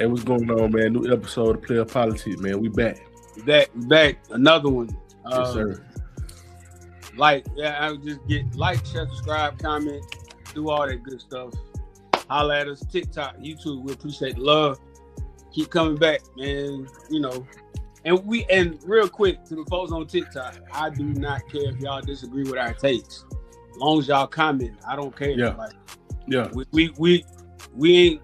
man? What's going on, man? New episode of Playa Politics, man. We back. Back. Another one. Yes, sir. I would just get like, share, subscribe, comment, do all that good stuff. Holla at us, TikTok, YouTube. We appreciate the love. Keep coming back, man. You know. And real quick to the folks on TikTok, I do not care if y'all disagree with our takes. As long as y'all comment, I don't care. Yeah. We ain't.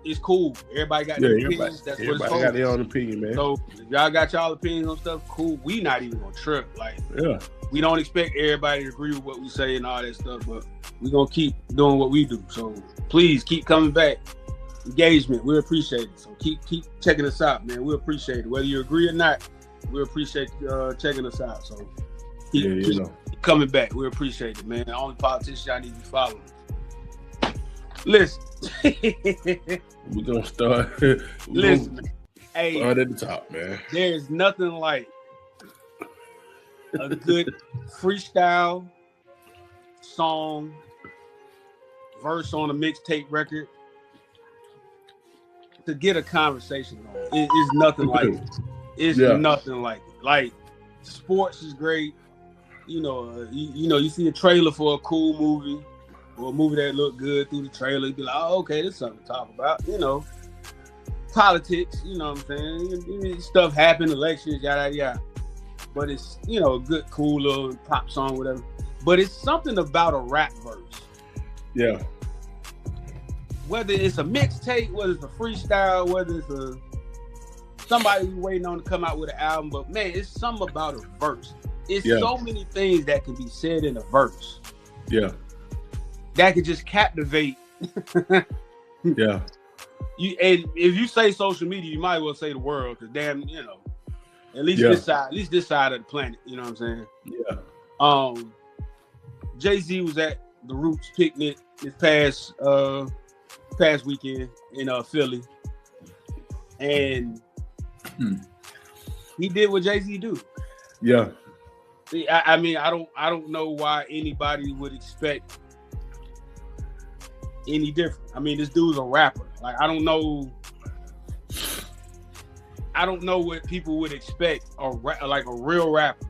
It's cool. Everybody got their opinions. That's what it's for. Everybody got their own opinion, man. So if y'all got y'all opinions on stuff, cool. We not even gonna trip. We don't expect everybody to agree with what we say and all that stuff, but we gonna keep doing what we do. So please keep coming back. Engagement, we appreciate it. So keep checking us out, man. We appreciate it. Whether you agree or not, we appreciate checking us out. So keep coming back. We appreciate it, man. The only politician y'all need to be following. Listen. We're gonna start. Listen, hey, start at the top, man. There's nothing like a good freestyle song, verse on a mixtape record to get a conversation on. It's nothing like it. It's nothing like it. Like, sports is great. You see a trailer for a cool movie or a movie that look good through the trailer. You be like, oh, okay, this is something to talk about. Politics, you know what I'm saying? Stuff happen, elections, yada, yada. But it's, a good, cool little pop song, whatever. But it's something about a rap verse. Yeah. Whether it's a mixtape, whether it's a freestyle, whether it's somebody waiting on to come out with an album, but man, it's something about a verse. It's so many things that can be said in a verse. Yeah. That could just captivate. Yeah. And if you say social media, you might as well say the world, because damn, at least this side of the planet, you know what I'm saying? Yeah. Jay-Z was at the Roots picnic this past weekend in Philly, and he did what Jay-Z do. Yeah. See, I mean, I don't know why anybody would expect any different. I mean, this dude's a rapper. Like, I don't know what people would expect like a real rapper.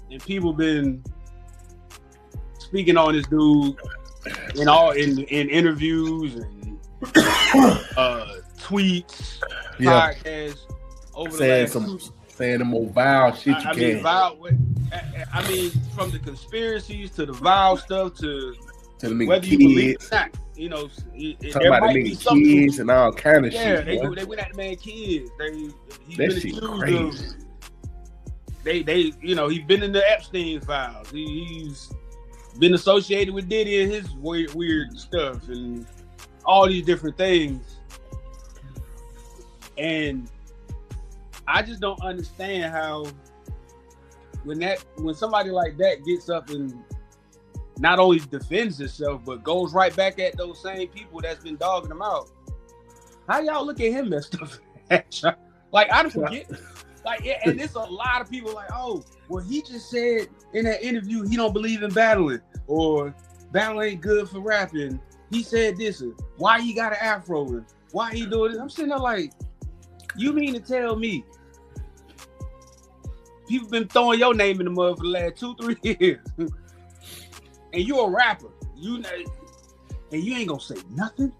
And people been speaking on this dude in interviews and tweets, podcasts over the last saying the more vile shit I mean, from the conspiracies to the vile stuff to the whether kids, you believe it or not, talking about the nigga kids and all kind of shit. Yeah, they went at the man kids. He's that been shit accused crazy. He's been in the Epstein files. He's been associated with Diddy and his weird stuff and all these different things. And I just don't understand how when somebody like that gets up and not only defends himself, but goes right back at those same people that's been dogging him out. How y'all look at him as stuff? Like, I don't get it. Like, and there's a lot of people like, oh, well, he just said in that interview he don't believe in battling, or battle ain't good for rapping. He said this, and why he got an afro, and why he doing this? I'm sitting there like, you mean to tell me people been throwing your name in the mud for the last 2-3 years? And you a rapper, and you ain't gonna say nothing.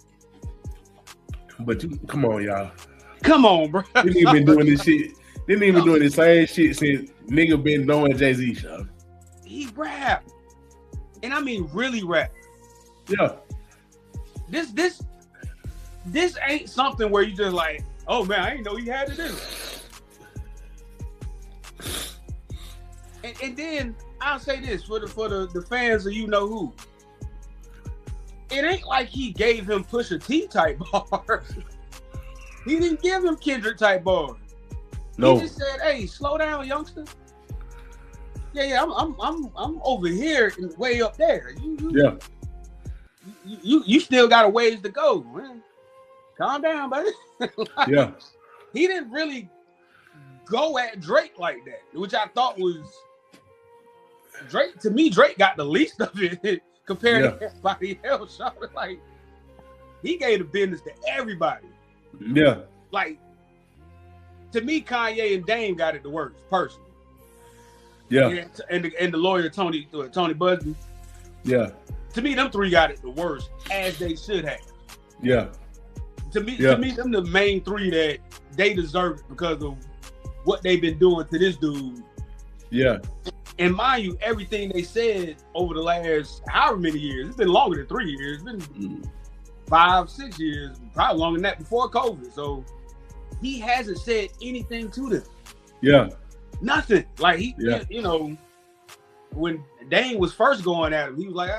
But come on, y'all. Come on, bro. They ain't been doing this shit. They ain't been doing the same shit since nigga been knowing Jay-Z show. He rap, and I mean really rap. Yeah. This ain't something where you just like, oh man, I didn't know he had to do. And then I'll say this for the fans of you know who. It ain't like he gave him Pusha T type bars. He didn't give him Kendrick type bars. No. He just said, "Hey, slow down, youngster. Yeah, I'm over here and way up there. You still got a ways to go, man. Calm down, buddy." Yeah. He didn't really go at Drake like that, which I thought was Drake. To me, Drake got the least of it compared to everybody else. Like, he gave the business to everybody. Yeah. Like, to me, Kanye and Dame got it the worst, personally. Yeah. And the lawyer, Tony Busby. Yeah. To me, them three got it the worst, as they should have. Yeah. To me, them the main three that they deserve it because of what they've been doing to this dude. Yeah. And mind you, everything they said over the last however many years, it's been longer than 3 years. It's been 5, 6 years, probably longer than that before COVID. So he hasn't said anything to them. Yeah. Nothing. Like you know, when Dame was first going at him, he was like,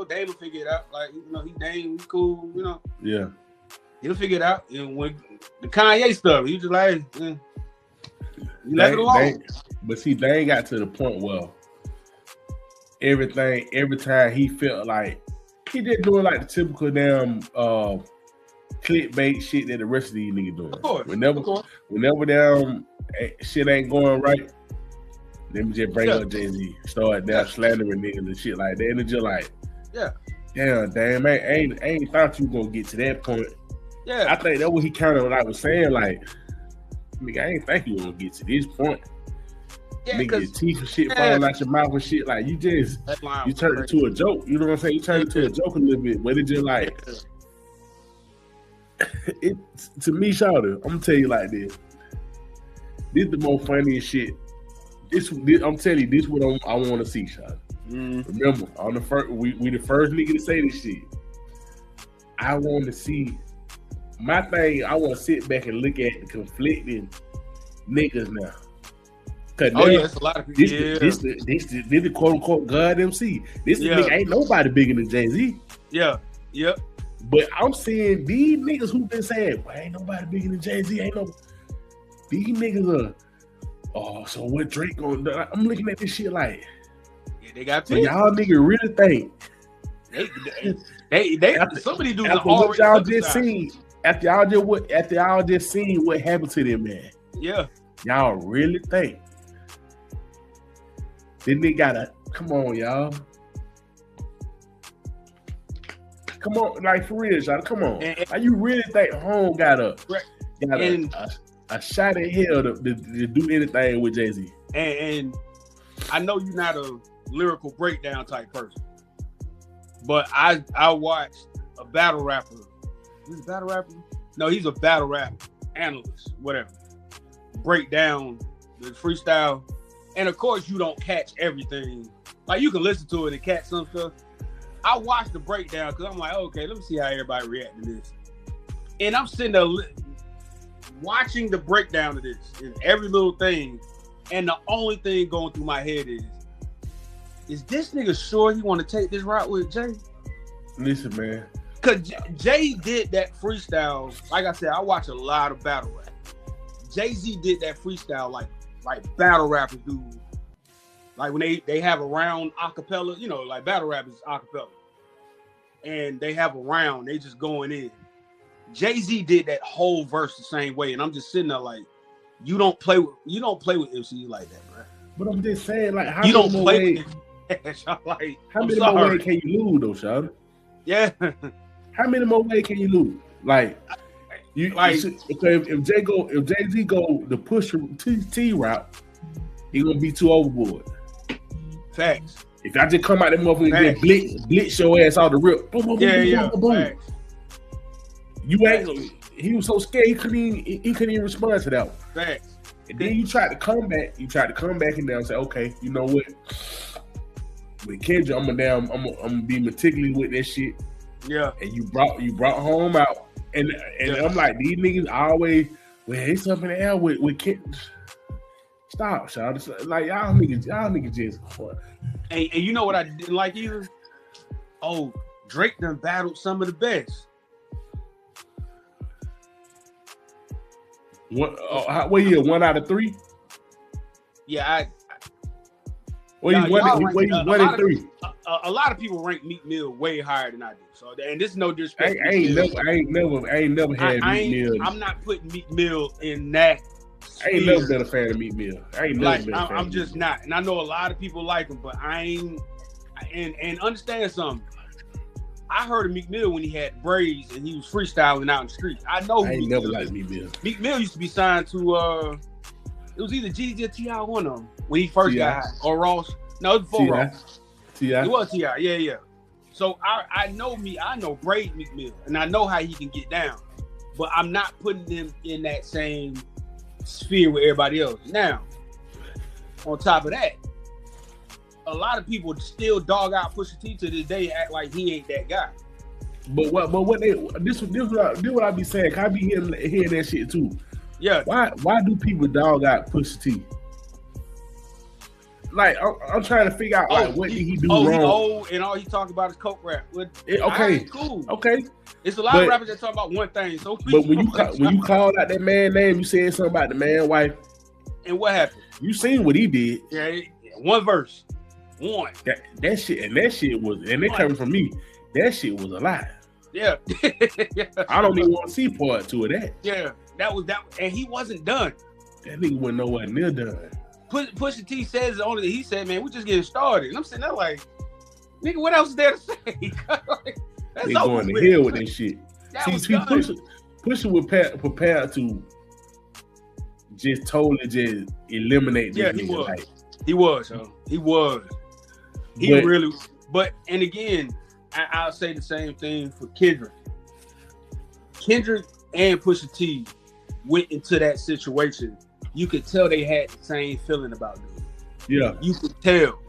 Dame will figure it out. Like, he Dame, he's cool, Yeah. He'll figure it out. And when the Kanye stuff, he was just like, you left it alone. But see, Dame got to the point where every time he felt like he just doing like the typical damn clickbait shit that the rest of these niggas doing. Of course. Whenever damn shit ain't going right, let me just bring up Jay-Z. Start down slandering niggas and shit like that. And it's just like, damn, I ain't thought you were gonna get to that point. Yeah. I think that's what he kind of like was saying, like, nigga, I ain't think you were gonna get to this point. Yeah, nigga, your teeth and shit falling out your mouth and shit. Like, you turned it to a joke. You know what I'm saying? You turned it to a joke a little bit, but it's just like, to me, Shawty, I'm gonna tell you like this. This is the most funniest shit. This I'm telling you, this is what I want to see, Shawty. Remember, on the first, we the first nigga to say this shit. I want to see my thing. I want to sit back and look at the conflicting niggas now. It's a lot of people. This the quote unquote God MC. This nigga ain't nobody bigger than Jay-Z. Yeah. Yep. But I'm seeing these niggas who been saying, well, ain't nobody bigger than Jay-Z. These niggas are. So what Drake gonna do? I'm looking at this shit like, they got so y'all niggas really think they some of these dudes after are what y'all just seen. After y'all just seen what happened to them, man. Yeah. Y'all really think then they gotta come on, y'all. Come on, like for real, y'all. Come on. Like, you really think Home got a shot at hell to do anything with Jay-Z? And I know you're not a lyrical breakdown type person, but I watched a battle rapper. He's a battle rapper? No, he's a battle rap analyst, whatever. Break down the freestyle. And of course, you don't catch everything. Like, you can listen to it and catch some stuff. I watched the breakdown because I'm like, okay, let me see how everybody react to this. And I'm sitting there watching the breakdown of this and every little thing. And the only thing going through my head is this nigga sure he want to take this route with Jay? Listen, man. Because Jay did that freestyle. Like I said, I watch a lot of battle rap. Jay-Z did that freestyle like battle rappers do. Like when they have a round acapella, like battle rappers acapella. And they have a round, they just going in. Jay-Z did that whole verse the same way. And I'm just sitting there like, you don't play with MCs like that, bro. But I'm just saying, like, how you many don't more play ways? Like, how many more ways can you lose, though, Shawty? Yeah. How many more ways can you lose? Like, if Jay-Z go the Pusha T route, he gonna be too overboard. Facts. If I just come out that motherfucker and blitz your ass out the rip, boom, boom, boom, boom. Facts. You ain't. He was so scared he couldn't even respond to that one. Facts. And then you tried to come back. And now say, okay, you know what? With Kendrick, I'm gonna be meticulous with that shit. Yeah. And you brought Home out. And I'm like, these niggas always, well, it's up in the air with Kendrick. Stop, Sean. Like, y'all niggas just. And you know what I didn't like either? Oh, Drake done battled some of the best. What year? 1 out of 3? Yeah, you 1 and 3? A lot of people rank Meek Mill way higher than I do. So, and this is no disrespect. I ain't never had Meek Mill. I'm not putting Meek Mill in that. I ain't never been a fan of Meek Mill. I'm just not. And I know a lot of people like him, but I ain't. And understand something. I heard of Meek Mill when he had braids and he was freestyling out in the street. I know I ain't never liked Meek Mill. Meek Mill used to be signed to it was either Jeezy or T.I. one of them when he first got hot. Or Ross. No, it was before Ross. T.I. It was T.I. Yeah. So I know Braid Meek Mill, and I know how he can get down. But I'm not putting him in that same sphere with everybody else. Now, on top of that, a lot of people still dog out Pusha T to this day and act like he ain't that guy. But what I be saying. Can I be hearing that shit too? Yeah. Why do people dog out Pusha T? Like I'm trying to figure out like what did he do wrong? He old and all he talk about is coke rap. Okay, cool. Okay. It's a lot of rappers that talk about one thing. So but when you called out that man's name, you said something about the man's wife. And what happened? You seen what he did? Yeah, one verse, one. That shit was, and it coming from me. That shit was a lie. Yeah. I don't even want to see part two of that. Yeah, that was that, and he wasn't done. That nigga wasn't nowhere near done. Pusha T says only he said, "Man, we just getting started." And I'm sitting there like, "Nigga, what else is there to say?" That's they going to hell with this shit. See, Pusha was prepared to just totally just eliminate this nigga. He was. He really. But and again, I'll say the same thing for Kendrick. Kendrick and Pusha T went into that situation. You could tell they had the same feeling about them. Yeah. You could tell.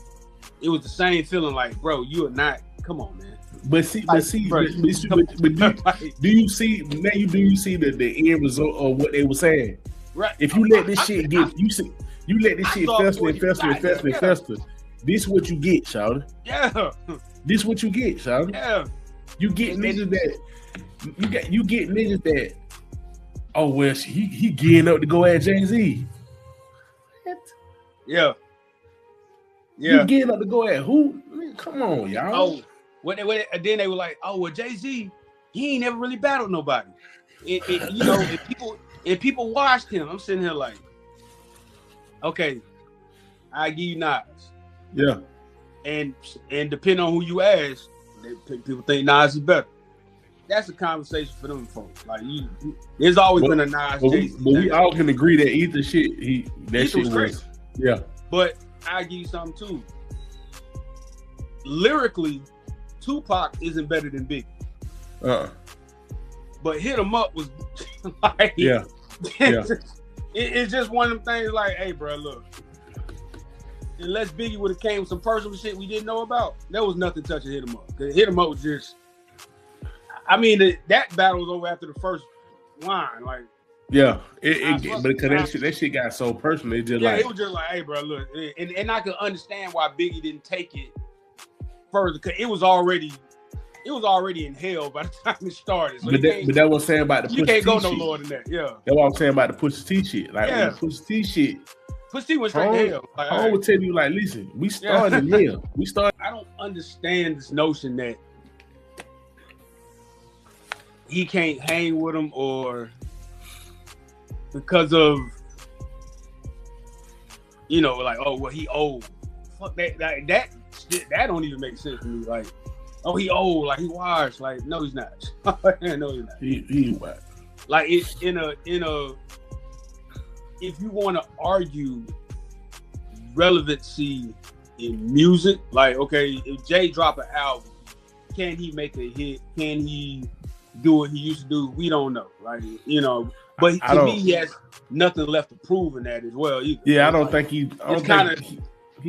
It was the same feeling like, bro, you are not, come on, man. Do you see the end result of what they were saying? Right. If you let this shit fester. This what you get, shawty. Yeah. This what you get, shawty. Yeah. You get niggas that oh well, he gearing up to go at Jay-Z. Yeah. You gearing up to go at who? Man, come on, y'all. Oh, then they were like, oh well, Jay-Z, he ain't never really battled nobody. And people watched him. I'm sitting here like, okay, I give you Nas. Yeah. And depending on who you ask, people think Nas is better. That's a conversation for them folks. Like there's always been a Nas. But we all can agree that Ether shit, shit was great. Yeah. But I'll give you something too. Lyrically, Tupac isn't better than Biggie. But Hit 'Em Up was like, yeah. It's just one of them things like, hey, bro, look. Unless Biggie would have came with some personal shit we didn't know about, there was nothing touching Hit 'Em Up. Hit 'Em Up was just, I mean, that battle was over after the first line. Like, yeah, but because that shit got so personal, it just it was just like, hey, bro, look, and I could understand why Biggie didn't take it further because it was already in hell by the time it started. So but that was saying about the you Pusha can't go T no shit. lower than that. Yeah, that's what I'm saying about the Pusha T shit. Like the Pusha T shit. Pusha T went straight to hell. Like, I would tell you, like, listen, we started in hell. We started. I don't understand this notion that he can't hang with him or because of, like, oh, well, he old. Fuck that. That don't even make sense to me. Like, oh, he old. Like, he washed. Like, no, he's not. No, he's not. He washed. Like, it's in a. If you want to argue relevancy in music, like, okay, if Jay drop an album, can he make a hit? Can he do what he used to do? We don't know. Like, but to me, he has nothing left to prove in that as well. Either. Yeah, I don't think he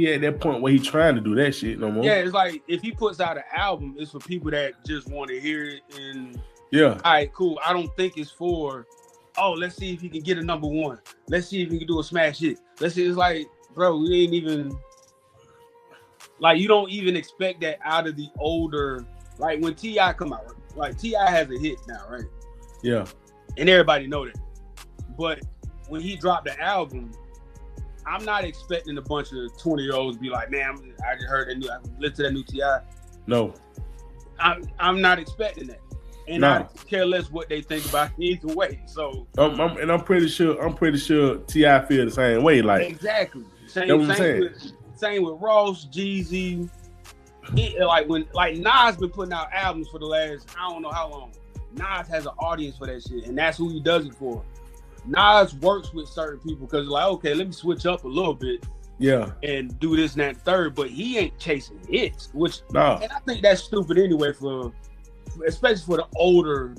at that point where he's trying to do that shit no more. Yeah, it's like if he puts out an album, it's for people that just want to hear it. And yeah, all right, cool. I don't think it's for, oh, let's see if he can get a number one. Let's see if he can do a smash hit. Let's see. It's like, bro, we ain't even, like, you don't even expect that out of the older, like when T.I. come out, like T.I. has a hit now, right? Yeah. And everybody know that. But when he dropped the album, I'm not expecting a bunch of 20-year-olds to be like, man, I just heard that new, I listened to that new T.I. No. I'm not expecting that. And I care less what they think about it either way. So I'm pretty sure T.I. feel the same way. Like exactly. Same with Ross, Jeezy, like when Nas been putting out albums for the last I don't know how long. Nas has an audience for that shit, and that's who he does it for. Nas works with certain people because like, okay, let me switch up a little bit. Yeah. And do this and that third, but he ain't chasing hits, which and I think that's stupid anyway especially for the older.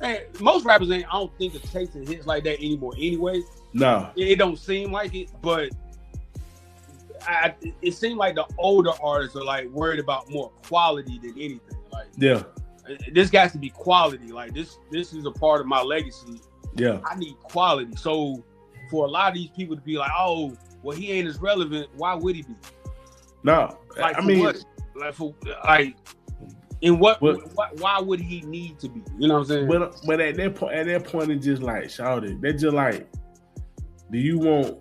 Man, most rappers I don't think are chasing hits like that anymore anyway. No. It don't seem like it, but it seems like the older artists are like worried about more quality than anything. Like, yeah, this got to be quality. Like this is a part of my legacy. Yeah, I need quality. So for a lot of these people to be like, oh, well, he ain't as relevant. Why would he be? No, like I mean, why would he need to be? You know what I'm saying? But at that point, it's just like, shout it. They're just like, do you want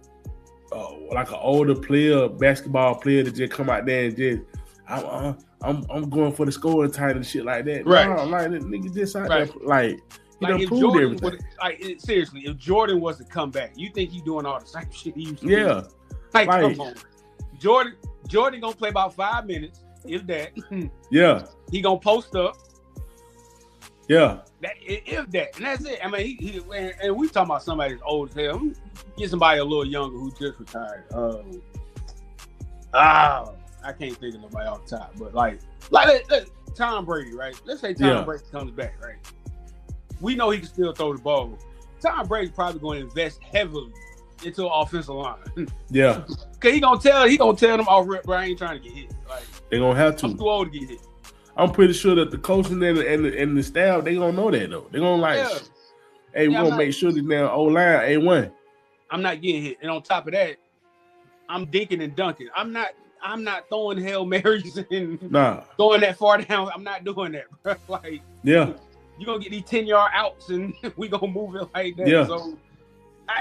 like an older player, basketball player, to just come out there and just, I'm going for the scoring title and shit like that? Right? No, like nigga just out there, like he done proved everything. Seriously, if Jordan was to come back, you think he's doing all the same shit he used to do? Yeah. Like, come on. Jordan gonna play about 5 minutes, if that. Yeah. He gonna post up. Yeah. If that. And that's it. I mean, and we talking about somebody that's old as hell. Get somebody a little younger who just retired. I can't think of nobody off the top, but like Tom Brady, right? Let's say Tom Brady comes back, right? We know he can still throw the ball. Tom Brady's probably going to invest heavily into an offensive line. Yeah. Cause he gonna tell them off rip, bro, I ain't trying to get hit. Like, they gonna have to. I'm too old to get hit. I'm pretty sure that the coaching and the staff, they gonna know that though. They gonna hey, we're gonna make sure that now O-line A1. I'm not getting hit. And on top of that, I'm dinking and dunking. I'm not throwing Hail Marys and throwing that far down. I'm not doing that, bro. Like, yeah. You're gonna get these 10-yard outs and we gonna move it like that. Yeah. So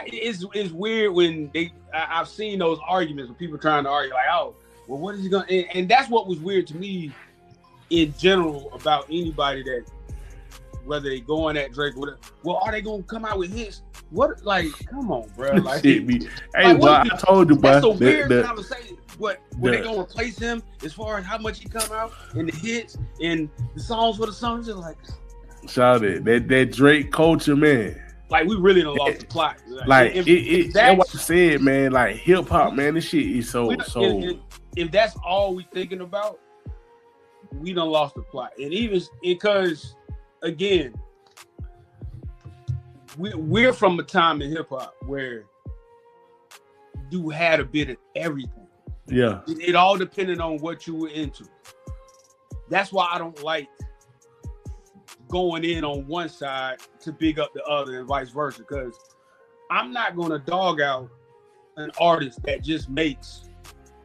it's weird when I've seen those arguments when people trying to argue like, oh, well, what is he gonna? And that's what was weird to me in general about anybody that, whether they going at Drake, whatever. Well, are they gonna come out with hits? What, like, come on, bro. Like, hey, like, well, I told you, bro. That's a weird conversation. What they gonna replace him as far as how much he come out and the hits and the songs for the songs? Just like, shout it, that Drake culture, man. Like, we really done lost the plot. Like, that's what I said, man. Like, hip hop, man, this shit is so. If that's all we thinking about, we done lost the plot. And even because, again, we're from a time in hip hop where you had a bit of everything. Yeah. It all depended on what you were into. That's why I don't like going in on one side to big up the other and vice versa, because I'm not going to dog out an artist that just makes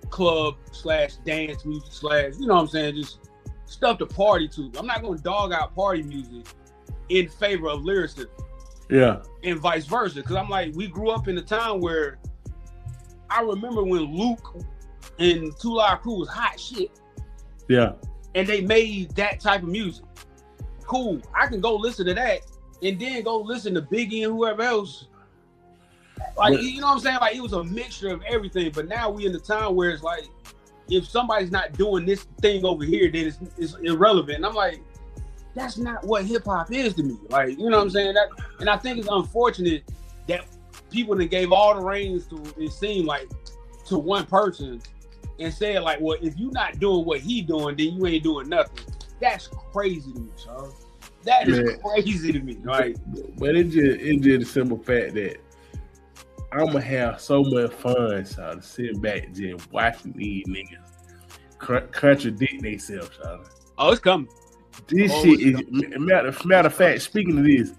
club/dance music you know what I'm saying, just stuff to party to. I'm not going to dog out party music in favor of lyricism. Yeah. And vice versa, because I'm like, we grew up in a time where I remember when Luke and 2 Live Crew was hot shit. Yeah. And they made that type of music. Cool. I can go listen to that and then go listen to Biggie and whoever else. Like, you know what I'm saying? Like, it was a mixture of everything. But now we in the time where it's like, if somebody's not doing this thing over here, then it's irrelevant. And I'm like, that's not what hip hop is to me. Like, you know what I'm saying? And I think it's unfortunate that people that gave all the reins to, it seemed like, to one person and said like, well, if you're not doing what he doing, then you ain't doing nothing. That's crazy to me, Charles. That is crazy to me. Like, but it's just a simple fact that I'm gonna have so much fun, so sitting back just watching these niggas contradict themselves, so. Oh, it's coming. This shit is matter of fact. Speaking of this,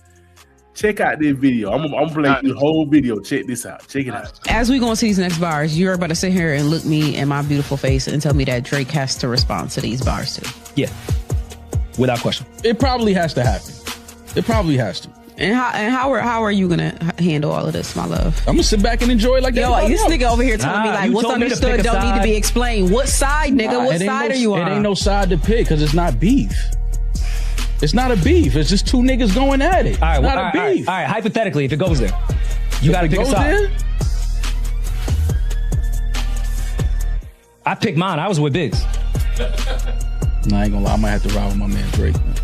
check out this video. I'm gonna play the whole video. Check this out. Check it out. As we go into these next bars, you're about to sit here and look me in my beautiful face and tell me that Drake has to respond to these bars too. Yeah, without question. It probably has to happen. It probably has to. And how are you gonna handle all of this, my love? I'm gonna sit back and enjoy it like that. Yo, this nigga over here telling me like what's understood don't need to be explained. What side, nigga? What side are you on? It ain't no side to pick because it's not beef. It's not a beef. It's just two niggas going at it. All right, it's not a beef. All right, hypothetically, if it goes there, you got to pick a side. I picked mine. I was with Biggs. Nah, I ain't gonna lie. I might have to ride with my man Drake. Man.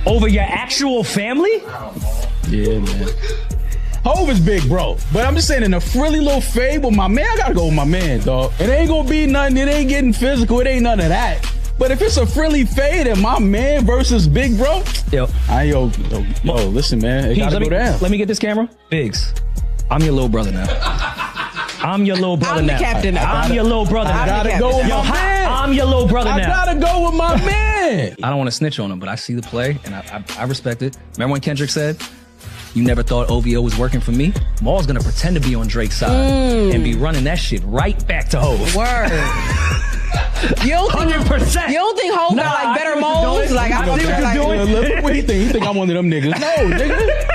Over your actual family? Yeah, man. Hov is big, bro. But I'm just saying, in a frilly little fade with my man, I gotta go with my man, dog. It ain't gonna be nothing. It ain't getting physical. It ain't none of that. But if it's a frilly fade and my man versus big, bro, yo, listen, man, it gotta go down. Let me get this camera. Biggs, I'm your little brother now. I'm your little brother now. I'm the captain now. I'm your little brother now. I gotta go with my man. I'm your little brother now. I gotta go with my man. I don't want to snitch on him, but I see the play and I respect it. Remember when Kendrick said, "You never thought OVO was working for me"? Maul's gonna pretend to be on Drake's side and be running that shit right back to Hov. Word. You don't think 100%. You don't think Hov got like better moles? Like I see what you're doing. Look what he think. He think I'm one of them niggas. No, nigga.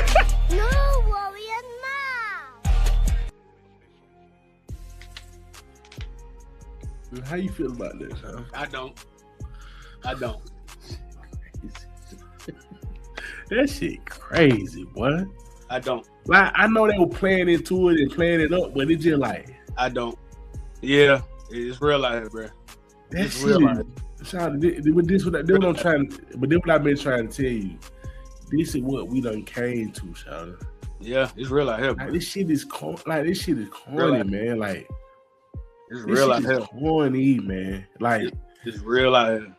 How you feel about this, huh? I don't. That shit crazy, boy. I don't. Like, I know they were playing into it and playing it up, but it just like... I don't. Yeah, it's real out here, bro. That's real out here. But then what I've been trying to tell you, this is what we done came to, Shawty. Yeah, it's real out here, bro. Like, this shit is corny, man. Like, it's real out here. Corny, man. Like, it's real out here.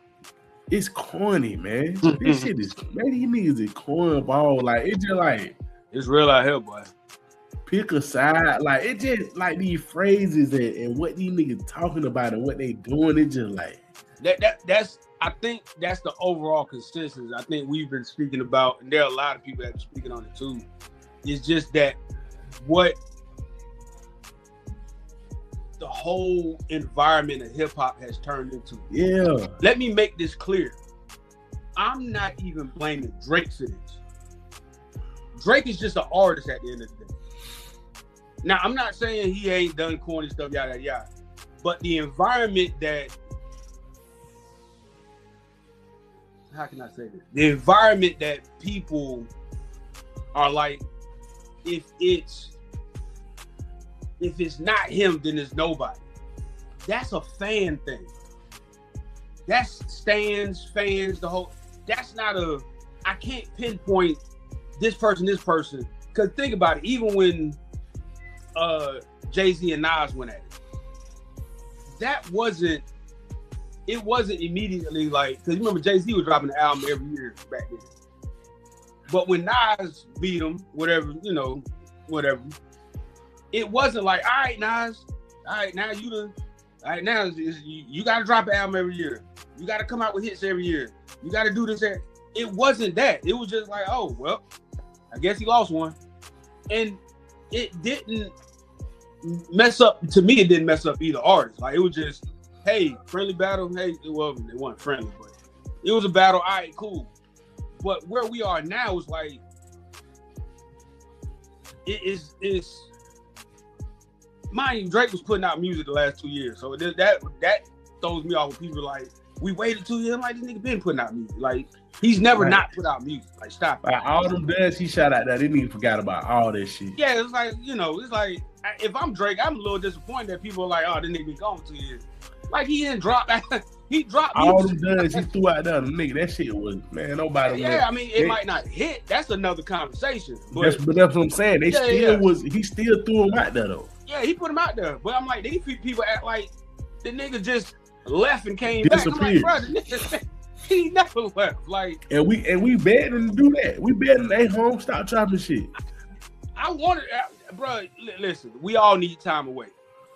It's corny, man. This shit is, man, these niggas is cornball. Like, it's just like, it's real out here, boy. Pick a side. Like, it just like these phrases and what these niggas talking about and what they doing. It just like that's I think that's the overall consensus. I think we've been speaking about, and there are a lot of people that are speaking on it too. It's just that what the whole environment of hip hop has turned into. Yeah. Let me make this clear. I'm not even blaming Drake for this. Drake is just an artist at the end of the day. Now, I'm not saying he ain't done corny stuff, yada, yada. But the environment that, how can I say this? The environment that people are like, if it's not him, then it's nobody. That's a fan thing. That's stands, fans, the whole, that's not I can't pinpoint this person. Because think about it, even when Jay-Z and Nas went at it, it wasn't immediately like, because you remember Jay-Z was dropping the album every year back then. But when Nas beat him, whatever, it wasn't like, all right, Nas, all right, now you got to drop an album every year. You got to come out with hits every year. You got to do this. It wasn't that. It was just like, oh, well, I guess he lost one. And it didn't mess up, to me, it didn't mess up either artist. Like, it was just, hey, friendly battle. Hey, well, they weren't friendly, but it was a battle. All right, cool. But where we are now is like, it's mind you, Drake was putting out music the last 2 years. So that throws me off when people are like, we waited 2 years. I'm like, this nigga been putting out music. Like, he's never not put out music. Like, stop. Like, all them duds he shot out there, they even forgot about all that shit. Yeah, it's like, it's like, if I'm Drake, I'm a little disappointed that people are like, oh, this nigga been gone 2 years. Like, he didn't drop that. He dropped all music. them duds he threw out there, nigga, that shit was, man, nobody. Yeah, I mean, it might not hit. That's another conversation. But that's what I'm saying. He still threw him out there, though. Yeah, he put him out there. But I'm like, these people act like the nigga just left and came back. I'm like, bro, the nigga, he never left. Like, and we begged him to do that. We begged him, hey, home, stop chopping shit. I wanted, bro, listen, we all need time away.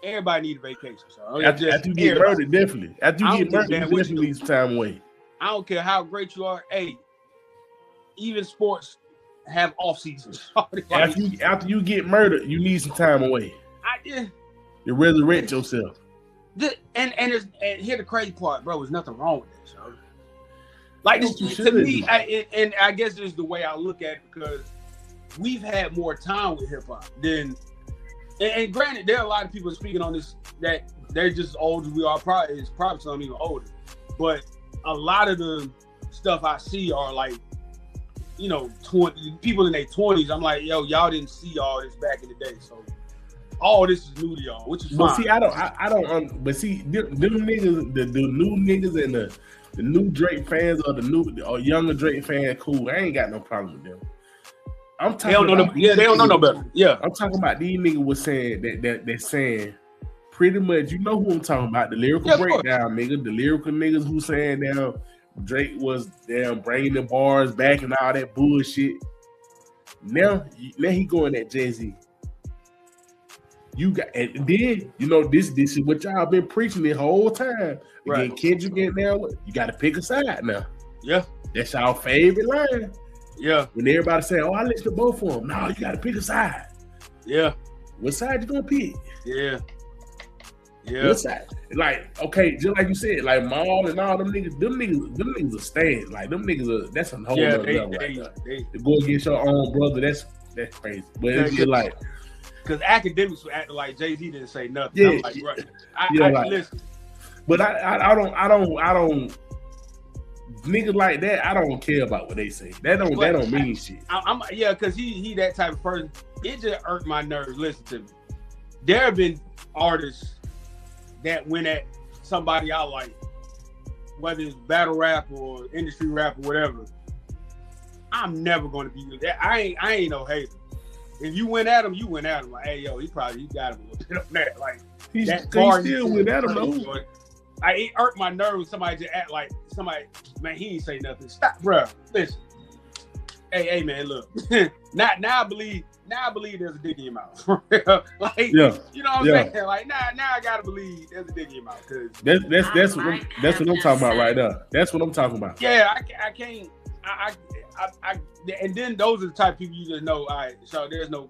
Everybody need a vacation. So after you get murdered, definitely. After you get murdered, you definitely need some time away. I don't care how great you are. Hey, even sports have off seasons. After you get murdered, you need some time away. You resurrect yourself. And here the crazy part, bro, there's nothing wrong with this. So. Like, this, to me, I guess this is the way I look at it, because we've had more time with hip hop than. And granted, there are a lot of people speaking on this that they're just as old as we are. Probably some even older. But a lot of the stuff I see are like, 20 people in their 20s. I'm like, yo, y'all didn't see all this back in the day. So all this is new to y'all, which is fine. But see, I don't. But see, them niggas, the new niggas and The new Drake fans or the new or younger Drake fans, cool. I ain't got no problem with them. I'm talking. They don't know no better. Yeah, I'm talking about these niggas was saying that saying pretty much. You know who I'm talking about? The lyrical breakdown, nigga. The lyrical niggas who saying damn Drake was damn bringing the bars back and all that bullshit. Now he going at Jay-Z. You got, and then you know this is what y'all been preaching the whole time. Right. Again, Kendrick getting now, you got to pick a side now. Yeah, that's our favorite line. Yeah, when everybody say, "Oh, I listen to both of them," no, you got to pick a side. Yeah, what side you gonna pick? Yeah. What side? Like, okay, just like you said, like Maul and all them niggas are stand. Like them niggas are. That's a whole other level right there. To go against your own brother, that's crazy. But it's just like. Because academics were acting like Jay-Z didn't say nothing. Yeah, I'm like, right. I listen. But I don't niggas like that. I don't care about what they say. That don't mean shit. Because he that type of person. It just irked my nerves. Listen to me. There have been artists that went at somebody I like, whether it's battle rap or industry rap or whatever. I'm never going to be that. I ain't no hater. If you went at him, you went at him. Like, hey, yo, he got him a little bit on that. Like, he still went at him, though. It irked my nerves. Somebody just act like somebody, man, he ain't say nothing. Stop, bro. Listen. Hey, man, look. now I believe there's a dick in your mouth. Like, you know what I'm saying? Like, now I gotta believe there's a dick in your mouth. That's what I'm talking about right now. That's what I'm talking about. Yeah, I can't. And then those are the type of people you just know. All right, so there's no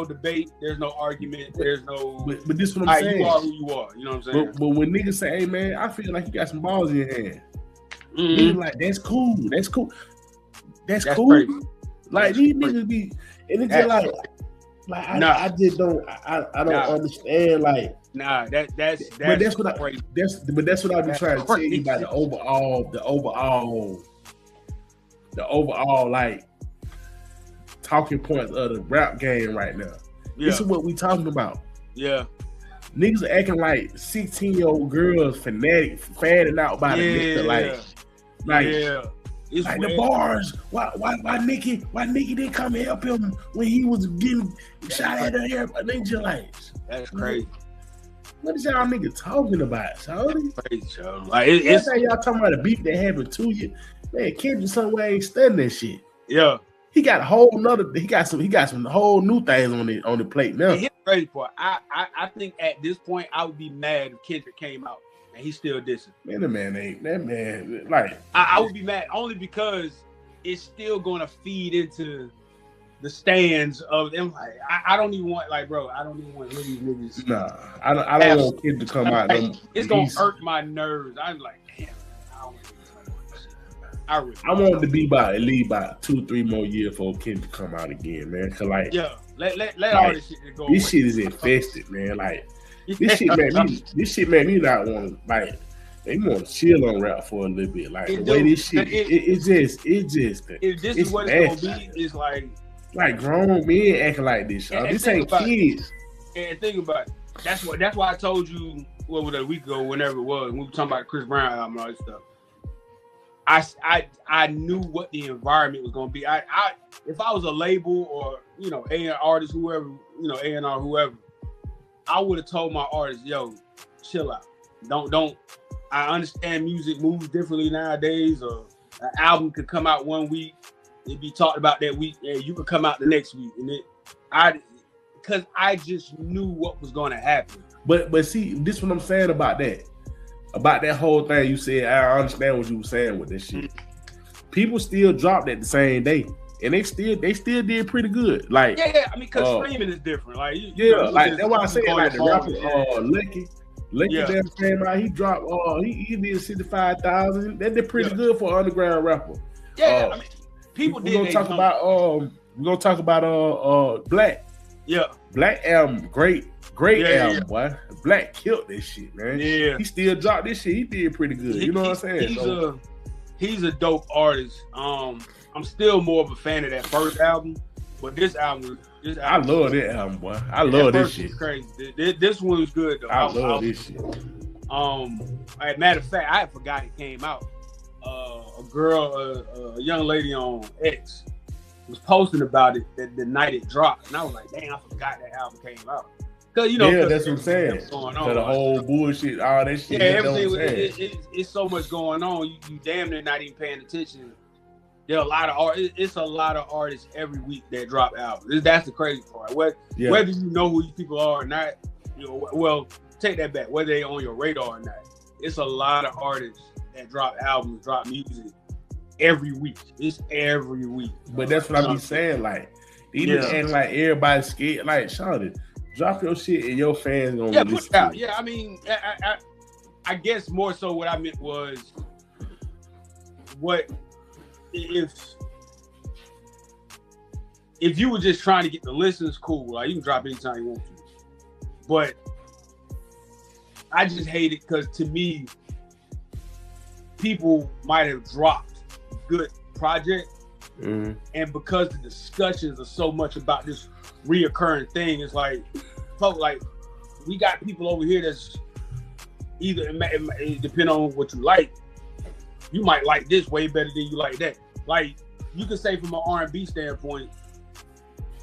debate, there's no argument, there's no. But this is what I'm saying. You are who you are. You know what I'm saying? But when niggas say, "Hey man, I feel like you got some balls in your hand," niggas like, "That's cool. That's cool. That's cool." Crazy. Like these niggas be, and it's just like I just don't. I don't understand. Like, that's what crazy. That's what I've been trying to tell you about the overall like talking points of the rap game right now. Yeah. This is what we talking about. Yeah. Niggas are acting like 16-year-old girls fanning out by the nigga. Like the bars. Why Nicki didn't come help him when he was getting shot at the airport? They just like, that's crazy. What is y'all niggas talking about, Shawty? Crazy, Shawty. Like it's y'all talking about a beef that happened to you. Man, Kendrick somewhere ain't studying that shit. Yeah. He got a whole nother. He got some whole new things on the plate now. He's ready for it. I think at this point I would be mad if Kendrick came out and he's still dissing. Man, that man like I would be mad only because it's still gonna feed into the stands of them. Like I don't even want bro. I don't even want these niggas. Nah, I don't want Kid to come out. It's gonna hurt my nerves. I'm like, damn. I want it to be at least about 2-3 more years before Kendrick to come out again, man. Cause like, let all this shit go. This shit is infested, man. Like this shit made me not want to they want to chill on rap for a little bit. Like the way this shit, it's just. If this is what it's gonna be, it's like grown men acting like this. This ain't kids. And think about it. That's why I told you what was a week ago, whenever it was, when we were talking about Chris Brown album and all this stuff. I knew what the environment was gonna be. If I was a label or A&R artist, whoever, A&R whoever, I would have told my artist, yo, chill out. Don't. I understand music moves differently nowadays. Or an album could come out one week, it'd be talked about that week, and you could come out the next week, and because I just knew what was gonna happen. But see, this is what I'm saying about that. About that whole thing you said, I understand what you were saying with this shit. People still dropped it the same day, and they still did pretty good. Like I mean, because streaming is different. Like like that's why I say like the rapper Lucky damn came out. He dropped he did 65,000. That did pretty good for an underground rapper. I mean, people did. We're gonna talk about Black. Yeah, Black album, great album, boy. Black killed this shit, man. Yeah, he still dropped this shit. He did pretty good. You know what I'm saying? He's a dope artist. I'm still more of a fan of that first album, but this album I love that album, boy. I love this shit. Crazy. This one was good though. I love this shit. Matter of fact, I had forgot it came out. A young lady on X was posting about it the night it dropped, and I was like, "Dang, I forgot that album came out." Cause that's what I'm saying. Going on, the whole bullshit, all that shit. Yeah, everything. It's so much going on. You damn near not even paying attention. There are a lot of it's a lot of artists every week that drop albums. That's the crazy part. Whether you know who these people are or not, well, take that back. Whether they on your radar or not, it's a lot of artists that drop albums, drop music every week. It's every week. But that's what I be saying. Like, even and like everybody's scared. Like, Shawty, drop your shit and your fans gonna put it out. Yeah, I mean, I guess more so what I meant was what if you were just trying to get the listens, cool. Like, you can drop anytime you want to. But I just hate it because, to me, people might have dropped good project, and because the discussions are so much about this reoccurring thing, it's like, folks, like, we got people over here that's either, it depend on what you like, you might like this way better than you like that. Like, you could say from an R&B standpoint,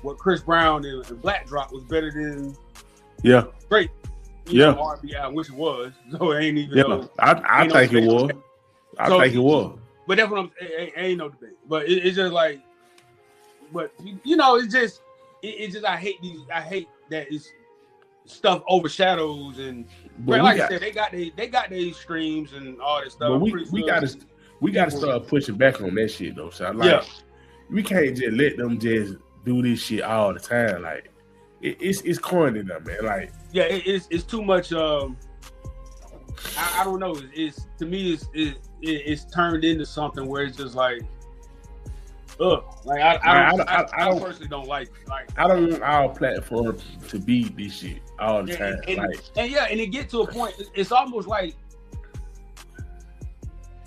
what Chris Brown and Black dropped was better than Drake. R&B album, which it was. So it ain't even. I think it was. I think it was. But that's what ain't no debate. But it's just like, but it's just I hate that it's stuff overshadows and like I said, they got their streams and all this stuff. But we gotta start pushing back on that shit though. So like, we can't just let them just do this shit all the time. Like, it's corny now, man. Like, it's too much. I don't know. It's to me, it's turned into something where it's just like, like I personally don't like it. Like, I don't want our platform to be this shit all the time. And it get to a point. It's almost like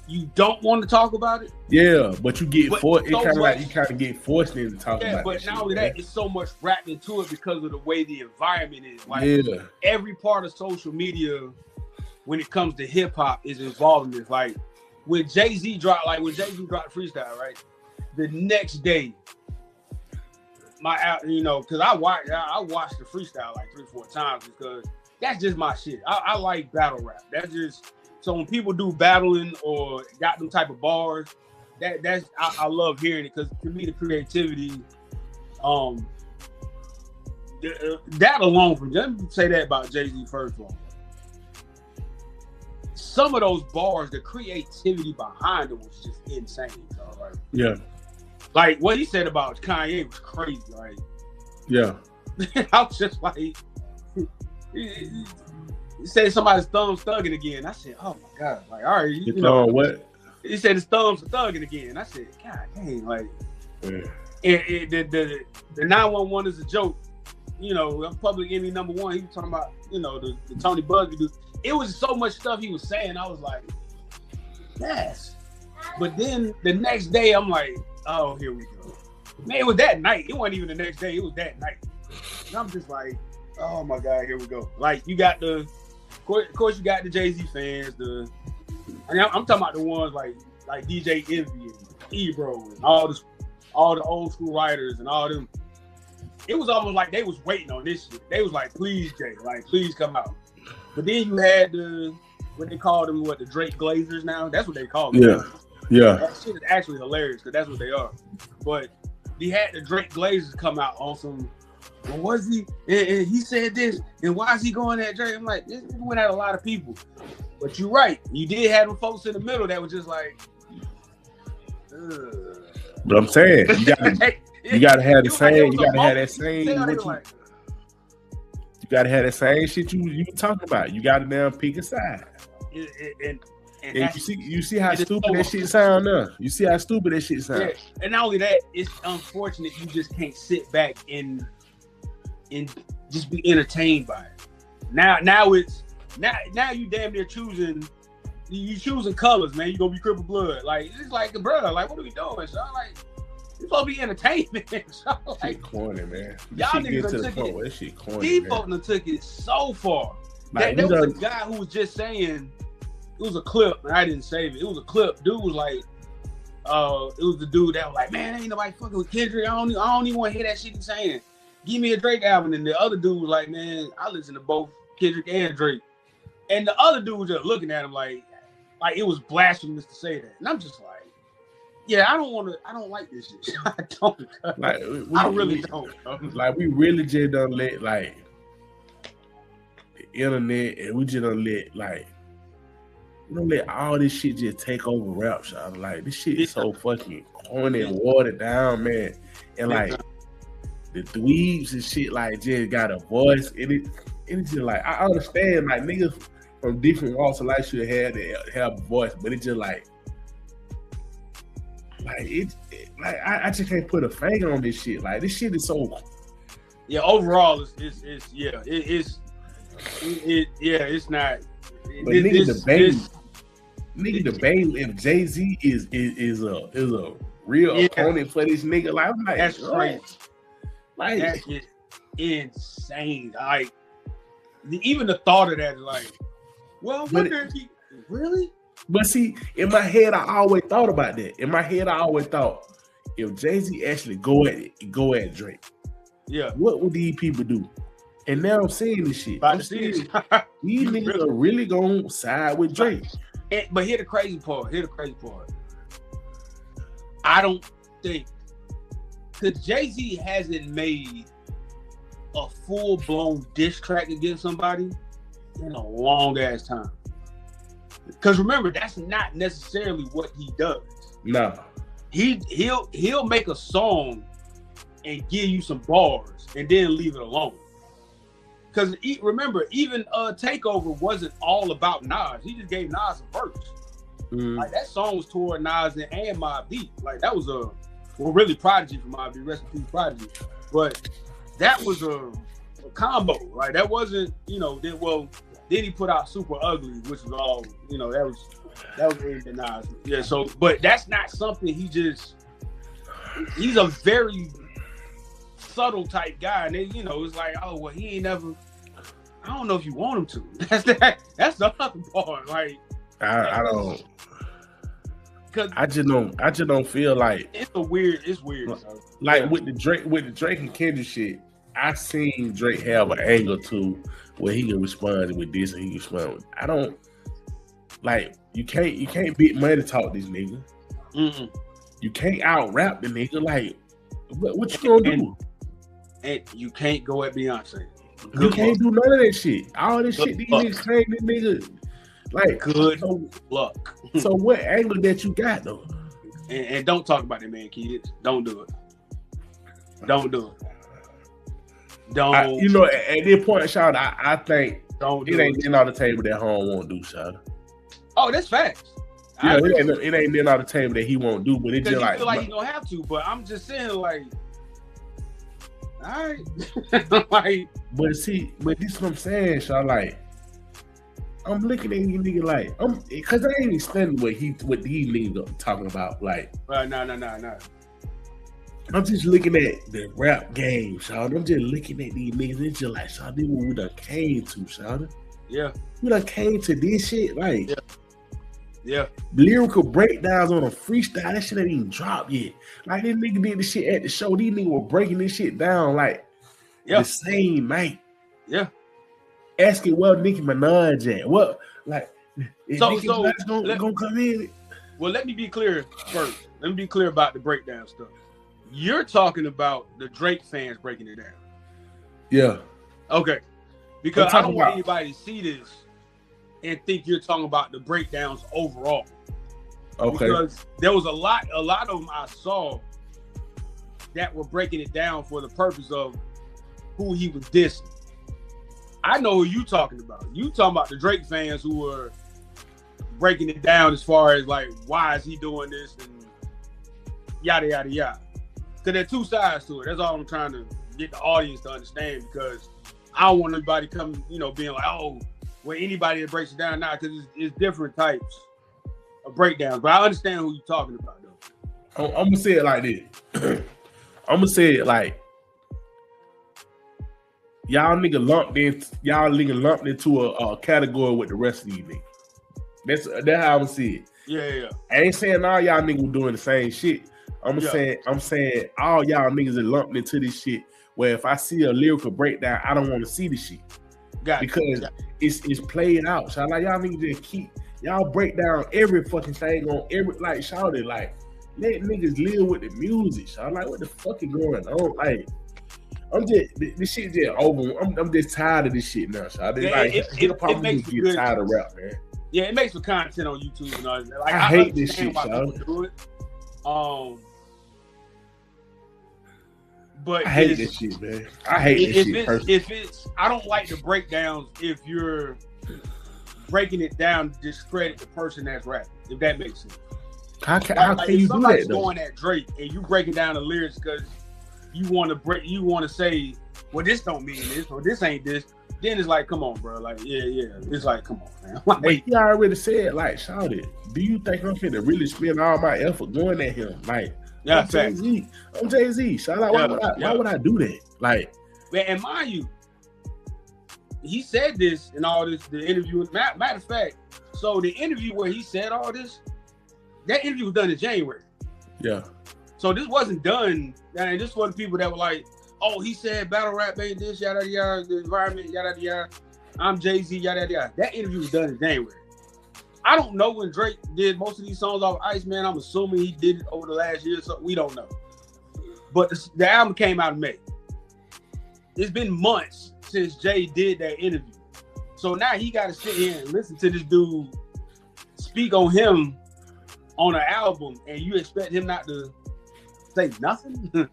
you don't want to talk about it. Yeah, but you get forced. It kind of like you kind of get forced into talking about it. But not only that, it's so much wrapped into it because of the way the environment is. Like, every part of social media, when it comes to hip hop, is involved in this. Like, when Jay-Z dropped freestyle, right? The next day, because I watched the freestyle like 3-4 times because that's just my shit. I like battle rap. That's just. So when people do battling or got them type of bars, that's I love hearing it because to me the creativity, that alone. Let me say that about Jay-Z first of all. Some of those bars, the creativity behind them was just insane. Right? Yeah. Like what he said about Kanye was crazy. Right? Yeah. I was just like. He said somebody's thumb's thugging again. I said, "Oh my god!" Like, all right, you know what? He said his thumbs are thugging again. I said, "God dang!" Like, the 911 is a joke. Public Enemy #1. He was talking about the Tony Buggy dude. It was so much stuff he was saying. I was like, yes. But then the next day, I'm like, oh, here we go. Man, it was that night. It wasn't even the next day. It was that night. And I'm just like, oh my god, here we go. Like, you got of course, you got the Jay-Z fans. I'm talking about the ones like DJ Envy and Ebro and all the old school writers and all them. It was almost like they was waiting on this shit. They was like, please, Jay, like, please come out. But then you had what they call them, the Drake Glazers now? That's what they call them. Yeah. That shit is actually hilarious because that's what they are. But he had the Drake Glazers come out on some. Well, was he? And he said this, and why is he going at Drake? I'm like, this went at a lot of people. But you're right. You did have them folks in the middle that was just like, ugh. But I'm saying, you gotta have the same. You gotta have that same. You gotta have that same shit you talking about. You gotta damn pick a side. And you see how stupid that shit sound now. You see how stupid that shit sound. Yeah. And not only that, it's unfortunate you just can't sit back and just be entertained by it. Now you damn near choosing colors, man. You gonna be Cripple Blood. Like, it's like, bro, like, what are we doing, son? Like, it's supposed to be entertainment. So, like, shit corny, man. Y'all niggas took it. That shit corny. These folks took it so far. Like there was a guy who was just saying, it was a clip, and I didn't save it. It was a clip. Dude was like, it was the dude that was like, man, ain't nobody fucking with Kendrick. I don't even want to hear that shit he's saying. Give me a Drake album. And the other dude was like, man, I listen to both Kendrick and Drake. And the other dude was just looking at him like it was blasphemous to say that. And I'm just like, yeah, I don't like this shit. I don't. Like, I really don't. Like, we really just done let, like, the internet, and we just done let, like, we don't let all this shit just take over rap, shot. Like, this shit is so fucking corny and watered down, man. And, like, the dweebs and shit, like, just got a voice. And it's just, like, I understand, like, niggas from different walks of life should have a voice, but it's just, like I just can't put a finger on this shit. Like, this shit is so. Yeah, overall, it's not. But nigga, debate if Jay-Z is a real opponent for this nigga. Like, I'm like, that's crazy. Like, that is insane. Like, even the thought of that is like, well, really? But see, in my head, I always thought about that. In my head, I always thought, if Jay-Z actually go at Drake, what would these people do? And now I'm seeing this shit. I'm seeing these niggas are really gonna side with Drake. But here's the crazy part. I don't think, because Jay-Z hasn't made a full-blown diss track against somebody in a long ass time. Because remember, that's not necessarily what he does. No. He'll make a song and give you some bars and then leave it alone. Because remember, even Takeover wasn't all about Nas. He just gave Nas a verse. Like, that song was toward Nas and Mobb Deep. Like, that was really Prodigy for Mobb Deep. Rest in peace, Prodigy. But that was a combo. Like, that wasn't, then he put out Super Ugly, which was all, that was aimed at Nas. Yeah, so, but that's not something he's a very subtle type guy. And then, it's like, oh, well, he ain't never, I don't know if you want him to. That's the other part. Like, I don't. I just don't feel like it's weird. Like, with the Drake and Kendrick shit, I seen Drake have an angle to where he can respond with this and he can respond with. I don't like, you can't beat money talk this nigga. Mm-mm. You can't out rap the nigga. Like, what you gonna do? And you can't go at Beyonce. You can't do none of that shit. All this shit these niggas claim this nigga. Like, good luck. So what angle that you got though? And don't talk about that, man, kids. Don't do it. Don't do it. Don't. At this point, Sean, I think it ain't been on the table that Home won't do, Sean. Oh, that's facts. It ain't been on the table that he won't do, but it's just like, feel like he gonna have to. But I'm just saying, like, all right, like. But this is what I'm saying, Sean. Like, I'm looking at you nigga like, because I ain't even studying what these niggas talking about. Like, no. I'm just looking at the rap game, Sean. I'm just looking at these niggas. It's just like, Sean, this what we done came to, Sean. Yeah. We done came to this shit, like. Yeah. Lyrical breakdowns on a freestyle, that shit ain't even dropped yet. Like, this nigga did this shit at the show. These niggas were breaking this shit down like the same night. Yeah. Asking where Nicki Minaj at. What, like, is Nicki Minaj gonna come in? Well, let me be clear first. Let me be clear about the breakdown stuff. You're talking about the Drake fans breaking it down. Yeah. Okay. Because I don't want anybody to see this and think you're talking about the breakdowns overall. Okay. Because there was a lot of them I saw that were breaking it down for the purpose of who he was dissing. I know who you talking about. You talking about the Drake fans who were breaking it down as far as like, why is he doing this and yada yada yada. Because there are two sides to it. That's all I'm trying to get the audience to understand, because I don't want anybody coming, being like, oh, well, anybody that breaks it down now, because it's different types of breakdowns. But I understand who you're talking about, though. I'm gonna say it like this. I'm gonna say it like, y'all nigga lumped into a category with the rest of these niggas. That's how I would see it. Yeah. I ain't saying all y'all niggas doing the same shit. I'm saying all y'all niggas are lumped into this shit. Where if I see a lyrical breakdown, I don't want to see the shit because it's played out. So like y'all niggas just keep y'all break down every fucking thing on every like shout it like let niggas live with the music. So I'm like, what the fuck is going on? Like I'm just this shit just over. I'm just tired of this shit now. So it makes me get tired of rap, man. Yeah, it makes for content on YouTube and all that. Like I hate this shit, do it. But I hate this shit, man. I hate this shit. If it's, I don't like the breakdowns if you're breaking it down to discredit the person that's rapping. If that makes sense. How can you do that? Though? Going at Drake and you breaking down the lyrics because you want to say, well, this don't mean this or this ain't this. Then it's like, come on, bro. Like, yeah. It's like, come on, man. Like, wait, he already said, like, shout it. Do you think I'm finna really spend all my effort going at him? Like. Yeah, I'm Jay-Z. Shout out. Why would I do that? Like, and mind you, he said this in all this. The interview. Matter of fact, so the interview where he said all this, that interview was done in January. Yeah. So this wasn't done, and this was the people that were like, "Oh, he said battle rap ain't this, yada yada, the environment, yada yada. I'm Jay-Z, yada yada." That interview was done in January. I don't know when Drake did most of these songs off Iceman. I'm assuming he did it over the last year, so we don't know. But the album came out in May. It's been months since Jay did that interview. So now he got to sit here and listen to this dude speak on him on an album, and you expect him not to say nothing?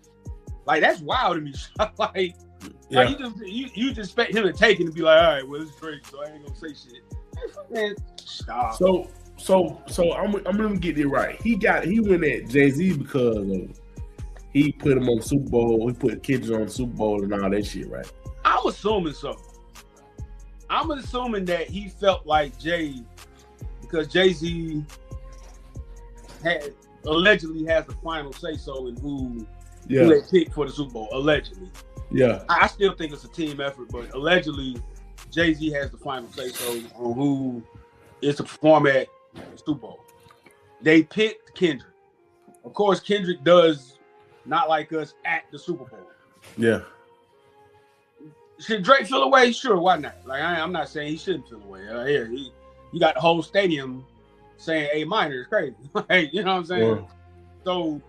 Like, that's wild to me. Like you just expect him to take it and be like, all right, well, it's Drake, so I ain't gonna say shit. Man, stop. So I'm gonna get it right. He went at Jay-Z because he put him on the Super Bowl. He put Kendrick on the Super Bowl and all that shit, right? I'm assuming so. I'm assuming that he felt like Jay, because Jay-Z allegedly has the final say so in who they picked for the Super Bowl. Allegedly. Yeah. I still think it's a team effort, but allegedly Jay-Z has the final say so on who is to perform at the Super Bowl. They picked Kendrick. Of course, Kendrick does Not Like Us at the Super Bowl. Yeah. Should Drake feel away? Sure, why not? Like, I'm not saying he shouldn't feel away. You got the whole stadium saying A minor. It's crazy. Like, you know what I'm saying? Yeah. So,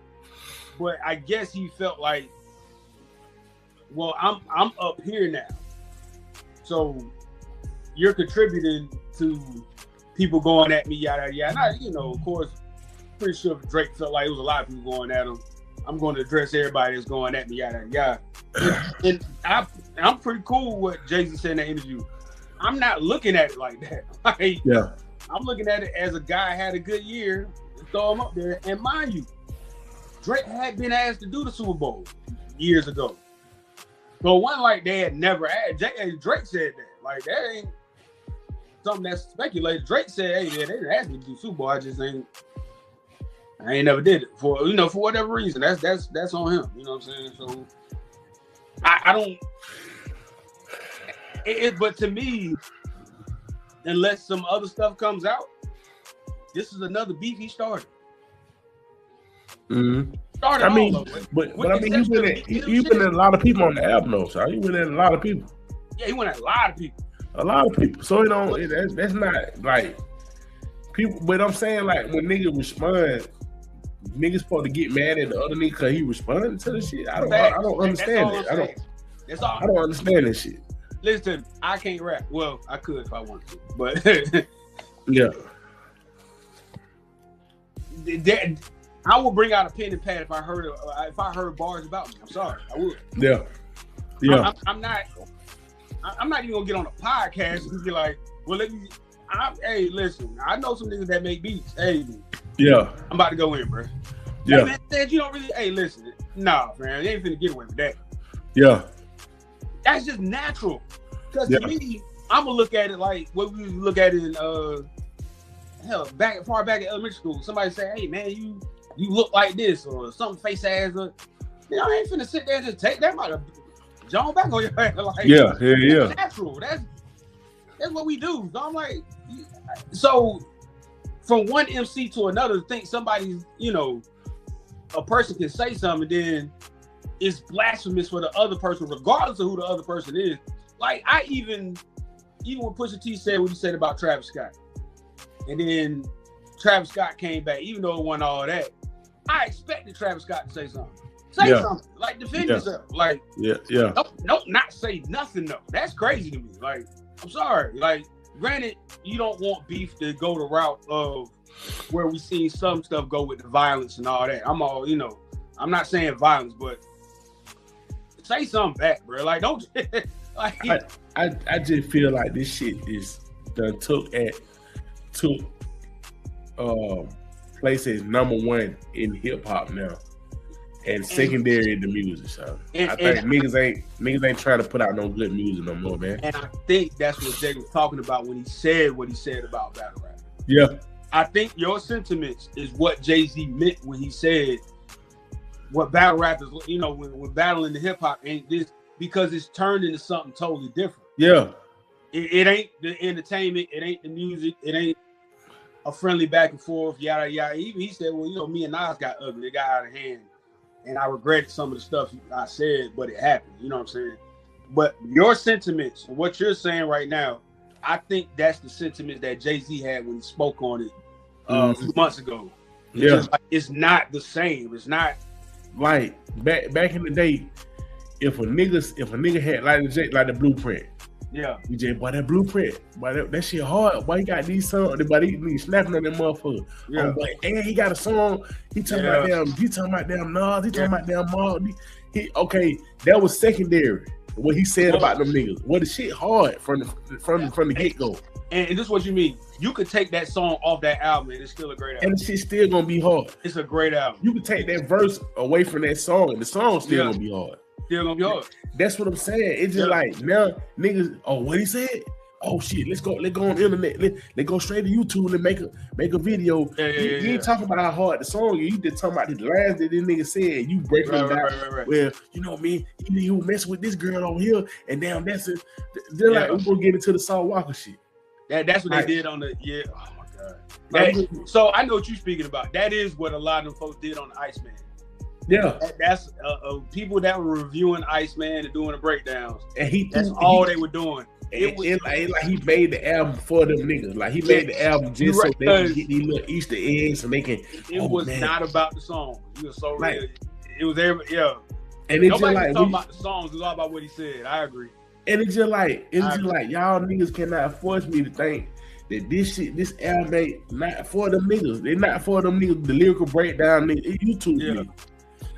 but I guess he felt like, well, I'm up here now. So you're contributing to people going at me, yada yada. And of course, pretty sure Drake felt like it was a lot of people going at him. I'm going to address everybody that's going at me, yada yada. And I'm pretty cool with what Jay-Z said in that interview. I'm not looking at it like that. Like, yeah. I'm looking at it as a guy had a good year, throw him up there. And mind you, Drake had been asked to do the Super Bowl years ago. So one like they had never asked. Drake said that. Like, that ain't something that's speculated. Drake said, hey, yeah, they didn't ask me to do Super Bowl. I ain't never did it for whatever reason. That's on him. You know what I'm saying? So I don't. But to me, unless some other stuff comes out, this is another beef he started. Mm-hmm. But I mean, he went at a lot of people on the album, though. So he went at a lot of people. Yeah, he went at a lot of people. A lot of people. So that's not like people. But I'm saying, like, when niggas respond, niggas supposed to get mad at the other nigga because he responded to the shit. I don't understand it. I don't understand this shit. Listen, I can't rap. Well, I could if I wanted to, but yeah. I would bring out a pen and pad if I heard bars about me. I'm sorry, I would. Yeah. I'm not even gonna get on a podcast and be like, well, hey, listen, I know some niggas that make beats. Hey, yeah, I'm about to go in, bro. Yeah. That man said you don't really. Hey, listen, nah, man, they ain't finna get away with that. Yeah. That's just natural. Because to me, I'm gonna look at it like what we look at it in far back in elementary school. Somebody say, hey man, you look like this or something face ass. I ain't finna sit there and just take that. John back on your head. Like, yeah. That's natural. That's what we do. So I'm like, so from one MC to another, to think somebody's, a person can say something, then it's blasphemous for the other person, regardless of who the other person is. Like, I even when Pusha T said what he said about Travis Scott, and then Travis Scott came back, even though it wasn't all that, I expected Travis Scott to say something. Say something. Like, defend yourself. Like, don't not say nothing, though. That's crazy to me. Like, I'm sorry. Like, granted, you don't want beef to go the route of where we seen some stuff go with the violence and all that. I'm all, I'm not saying violence, but say something back, bro. Like, don't like. I just feel like this shit is done took place as number one in hip hop now, and secondary to music. So I think niggas ain't trying to put out no good music no more, man. And I think that's what Jay was talking about when he said what he said about battle rap. Yeah. I think your sentiments is what Jay-Z meant when he said what battle rap is, when battling the hip hop ain't this, because it's turned into something totally different. Yeah. It ain't the entertainment, it ain't the music, it ain't a friendly back and forth, yada yada. Even he said, well, me and Nas got ugly, it got out of hand. And I regretted some of the stuff I said, but it happened. You know what I'm saying? But your sentiments and what you're saying right now, I think that's the sentiment that Jay-Z had when he spoke on it a few months ago. It's not the same. It's not like back in the day. If a nigga had like the Blueprint, you just boy that Blueprint, boy that shit hard. Boy, he got these songs, but he snapping on that motherfucker. Yeah. Boy, and he got a song. He talking about damn Nas. He talking about damn Mark. Okay, that was secondary. What he said about them niggas. What the shit hard from the get go. And this is what you mean. You could take that song off that album, and it's still a great album. And the shit's still gonna be hard. It's a great album. You can take that verse away from that song, and the song's still gonna be hard. Still gonna be hard. That's what I'm saying. It's just like now niggas. Oh, what he said? Oh shit, let's go on the internet. Let's go straight to YouTube and make a video. You ain't talking about how hard the song is. You just talking about the lines that this nigga said. You break them down. Right. Well, you know me. You mess with this girl over here, and damn, that's it. They're like, we're gonna get into the Saul Walker shit. That's what they did on the Oh my god. So I know what you're speaking about. That is what a lot of them folks did on the Iceman. Yeah, that's people that were reviewing Iceman and doing the breakdowns. And that's all they were doing. It like he made the album for them niggas. Like he made the album just so they can get these little Easter eggs and they can. It was not about the song. He was so like, real. It was there. Yeah. And it's nobody just like talking about the songs. It was all about what he said. I agree. And it's just like y'all niggas cannot force me to think that this album ain't not for them niggas. They're not for them niggas. The lyrical breakdown niggas. YouTube niggas.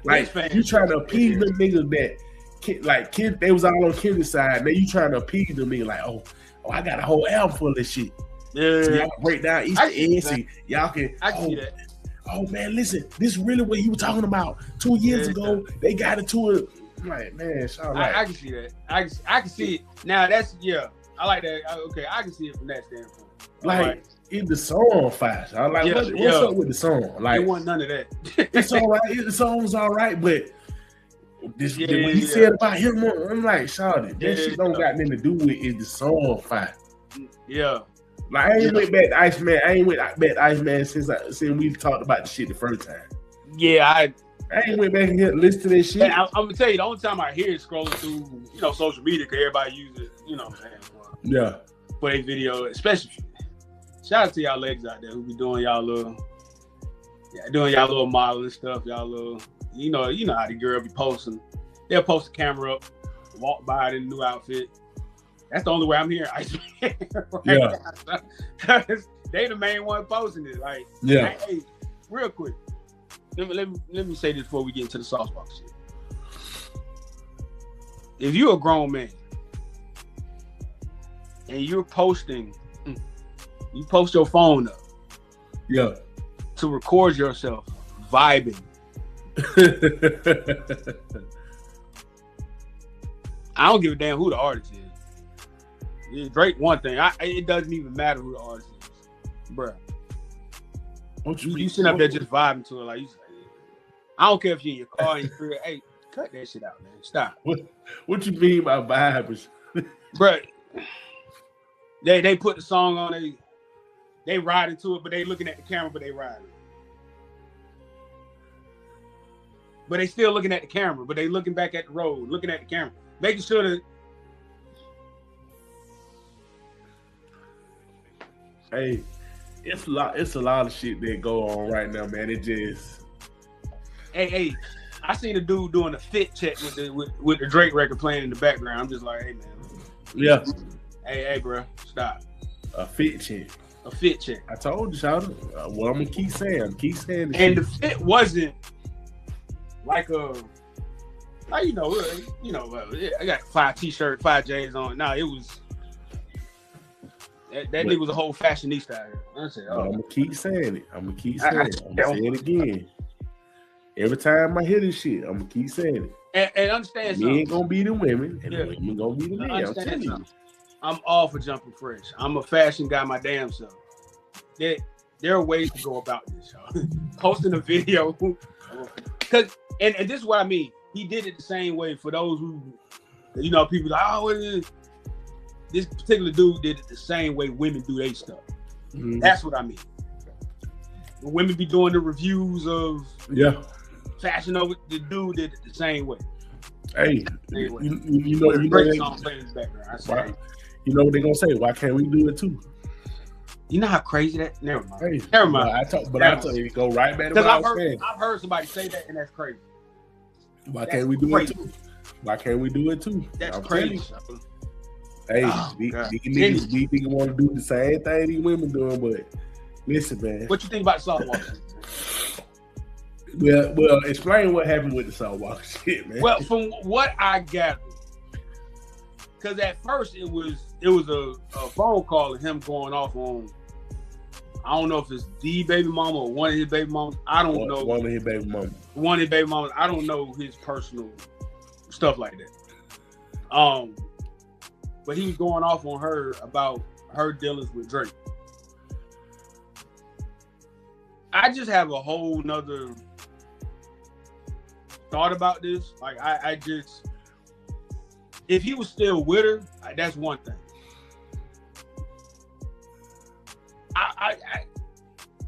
Like you trying to appease them niggas that they was all on Kendrick's side. Now you trying to appease them niggas like, oh, I got a whole album full of this shit. Yeah, so y'all can break down Easter eggs and y'all can. I can see that. Oh man, listen, this is really what you were talking about 2 years ago. They got into it. Like, man, I can see that. I can see it. Now that's I like that. Okay, I can see it from that standpoint. Like it's the song fire. I like what's up with the song? Like it wasn't none of that. It's all right. The song's all right, but what he said about him, I'm like, shawty, that shit don't got nothing to do with is the song fire. Yeah. Like I ain't went back to Iceman. I ain't went back to Iceman since we talked about the shit the first time. Yeah, I ain't went back and listen to this shit. I'm gonna tell you, the only time I hear it scrolling through, social media, because everybody uses it, what I'm saying, for a video, especially. Shout out to y'all legs out there who be doing y'all little modeling stuff, y'all little, you know how the girl be posting. They'll post the camera up, walk by in a new outfit. That's the only way I'm hearing Iceman. They the main one posting it. Like, hey, real quick. Let me say this before we get into the saucebox shit. If you're a grown man and you're posting, you post your phone up, to record yourself vibing. I don't give a damn who the artist is. Drake, one thing. It doesn't even matter who the artist is, bruh. You sitting up there just vibing to it, like you say. I don't care if you're in your car and you feel, hey, cut that shit out, man. Stop. What you mean by vibes? Bro, they put the song on, they ride into it, but they looking at the camera, but they riding. But they still looking at the camera, but they looking back at the road, looking at the camera, making sure that. Hey, it's a lot of shit that go on right now, man. It just. Hey, I seen a dude doing a fit check with the Drake record playing in the background. I'm just like, hey man. Yeah. Hey, bro, stop. A fit check. A fit check. I told you, shout out. Well, I'm gonna keep saying. And shit. The fit wasn't like I got 5 t-shirts, 5 J's on. Nah, it was that nigga was a whole fashionista out here. I said, I'm gonna keep saying it. I'm gonna say it again. Every time I hear this shit, I'm gonna keep saying it. And understand something. Men ain't gonna be the women, and the women gonna be the men. I'm telling you. I'm all for jumping fresh. I'm a fashion guy, my damn self. There are ways to go about this, y'all. Posting a video, because and this is what I mean. He did it the same way for those who, people like, oh, this particular dude did it the same way women do their stuff. Mm-hmm. That's what I mean. When women be doing the reviews of fashion over, the dude did it the same way. Hey, you know what they're gonna say? Why can't we do it too? You know how crazy that? Never mind. Hey, Never mind. I tell you, go right back to what I was saying. I've heard somebody say that, and that's crazy. Why can't we do it too? Why can't we do it too? That's crazy. Hey, these niggas want to do the same thing these women doing, but listen, man. What you think about saltwater? Well, explain what happened with the saltwater shit, man. Well, from what I gathered, because at first it was a phone call of him going off on, I don't know if it's the baby mama or one of his baby mamas. I don't know. One of his baby mamas. One of his baby mamas. I don't know his personal stuff like that. But he was going off on her about her dealings with Drake. I just have a whole nother thought about this. Like I just, if he was still with her, that's one thing.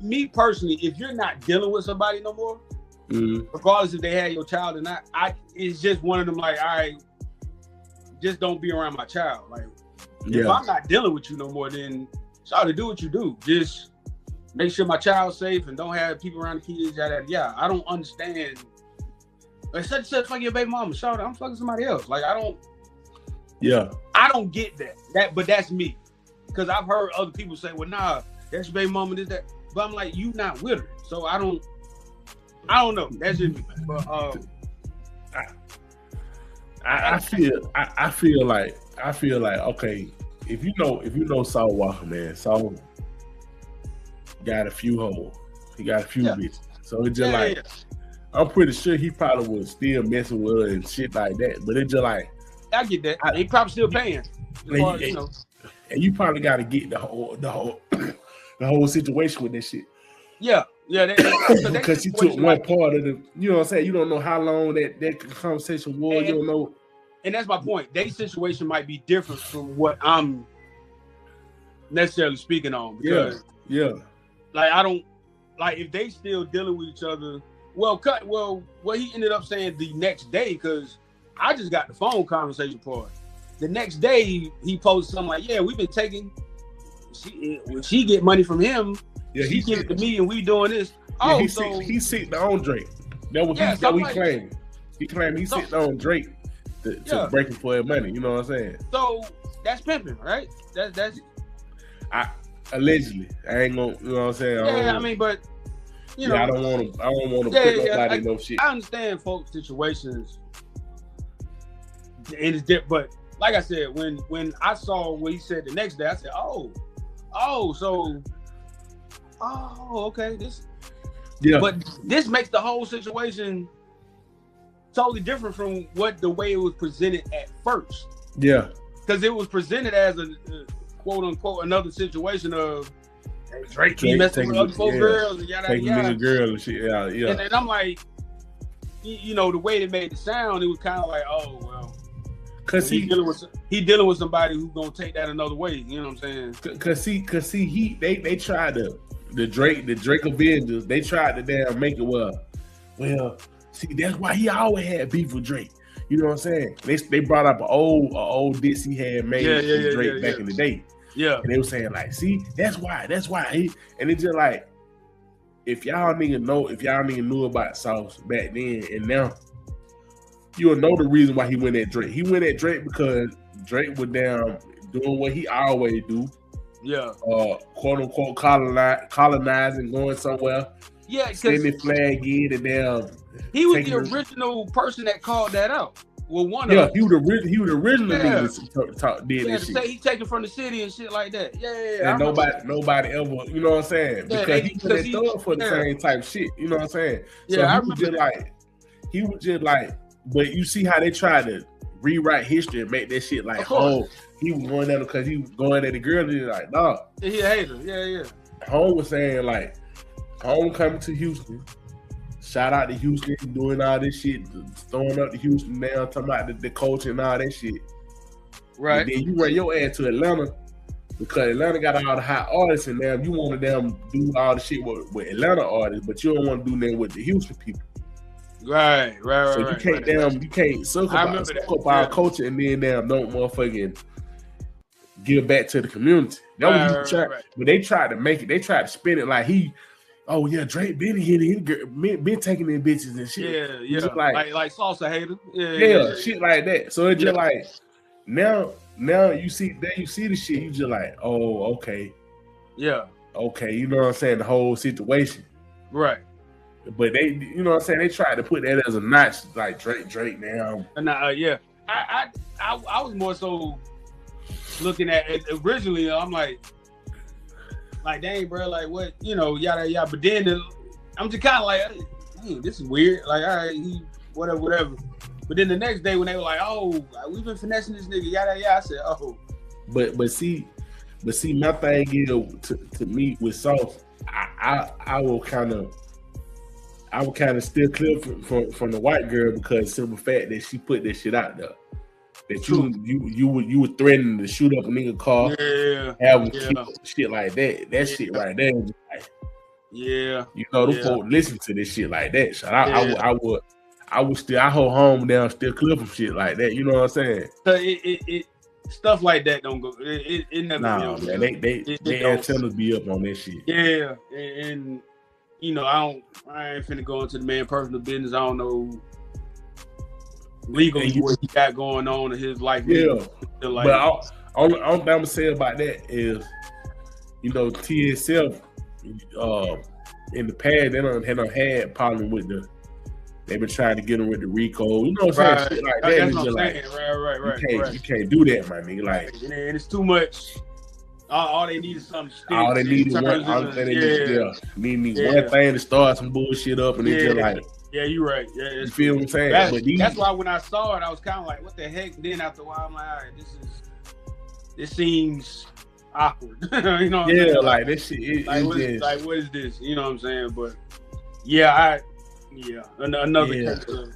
Me personally, if you're not dealing with somebody no more, regardless if they had your child or not, it's just one of them like, all right, just don't be around my child. Like, if I'm not dealing with you no more, then try to do what you do. Just make sure my child's safe and don't have people around the kids. Yeah, I don't understand. Like, such fucking your baby mama. Shout out, I'm fucking somebody else. Like, I don't get that. But that's me. Because I've heard other people say, well, nah, that's your baby mama, this, that. But I'm like, you not with her. So I don't know. That's just me. But I feel like okay, if you know Saul Walker, man, Saul got a few hoes. He got a few bitches. So it's just I'm pretty sure he probably was still messing with her and shit like that. But it's just like, I get that. He probably still paying. And you probably got to get the whole situation with that shit. Yeah. Because she took one part of the, you know what I'm saying? You don't know how long that conversation was. You don't know. And that's my point. Their situation might be different from what I'm necessarily speaking on. Because, like, I don't, like, if they still dealing with each other, what he ended up saying the next day, because I just got the phone conversation part. The next day, he posted something like, yeah, we've been taking, when she get money from him, she give it to me and we doing this. Yeah, he sitting on Drake. That was he claimed. He claimed he sitting on Drake to break him for his money. You know what I'm saying? So that's pimping, right? That's allegedly. I ain't gonna, you know what I'm saying? I mean, but you know, I don't want to put nobody in no shit. I understand folks' situations, and it's different. But like I said, when I saw what he said the next day, I said, okay, this. Yeah. But this makes the whole situation totally different from the way it was presented at first. Yeah. Because it was presented as a quote unquote another situation of Drake messing with other folks girls and yada yada. Taking girl and shit. Yeah. And I'm like, you know, the way they made it sound, it was kind of like, oh well, cause he dealing with somebody who's gonna take that another way. You know what I'm saying? Cause they tried the Drake Avengers. They tried to damn make it well. See, that's why he always had beef with Drake. You know what I'm saying? They brought up an old diss he had made with Drake back in the day. Yeah, and they were saying like, see, that's why. And it's just like, if y'all nigga knew about Sauce back then and now, you'll know the reason why he went at Drake. He went at Drake because Drake was down doing what he always do. Yeah. Quote unquote colonizing, going somewhere. Yeah, sending flag in and down. He was the original person that called that out. Well, he was the original nigga did this shit. He taken from the city and shit like that. Yeah. And nobody ever, you know what I'm saying? Because he put that thug for the same type shit. You know what I'm saying? So he was just like, but you see how they tried to rewrite history and make that shit like, oh, he was going at him because he was going at the girl. And he's like, nah. He a hater. Yeah. Home was saying like, Home coming to Houston. Shout out to Houston doing all this shit, throwing up to Houston now, talking about the coach and all that shit. Right. And then you run your ass to Atlanta because Atlanta got all the hot artists and now you want to damn do all the shit with Atlanta artists, but you don't want to do nothing with the Houston people. Right. So you can't suck up our culture and then damn don't motherfucking give back to the community. Right. But they tried to make it, they tried to spin it like oh yeah, Drake been been taking in bitches and shit. Yeah. Like salsa hater. Yeah, shit like that. So it's just like now you see the shit, you just like, oh, okay. Yeah. Okay, you know what I'm saying? The whole situation. Right. But they, you know what I'm saying? They tried to put that as a notch, like Drake now. Yeah. I was more so looking at it originally. I'm like, dang, bro, like what, you know, yada yada. But then I'm just kind of like, hey, this is weird. Like, all right, whatever. But then the next day when they were like, oh, we've been finessing this nigga, yada yada, I said, oh. But see, my thing is to me with Sauce, I will kind of steer clear from the white girl because simple fact that she put this shit out there. That you were threatening to shoot up a nigga car, have him kill, shit like that. That shit right there, like, you know, them folk listen to this shit like that. So I would still, I hold home down, still clear from shit like that. You know what I'm saying? So it stuff like that don't go. It never. Nah, man, they antennas be up on that shit. Yeah, and you know, I ain't finna go into the man personal business. I don't know legally what he got going on in his life. Yeah, like, but all I'm gonna say about that is, you know, TSF in the past they done had problem with they've been trying to get him with the RICO, you know what I'm saying? Shit like that. That's what I'm saying. Right. You can't do that, my nigga. Like, and it's too much. All they need is something. All they need is one thing to start some bullshit up, and they just like. Yeah, you're right. Yeah, you feel what I'm saying? That's why when I saw it, I was kind of like, "What the heck?" Then after a while, I'm like, "All right, this seems awkward." You know? What yeah, I mean? like this shit. What is this? You know what I'm saying? But another case of.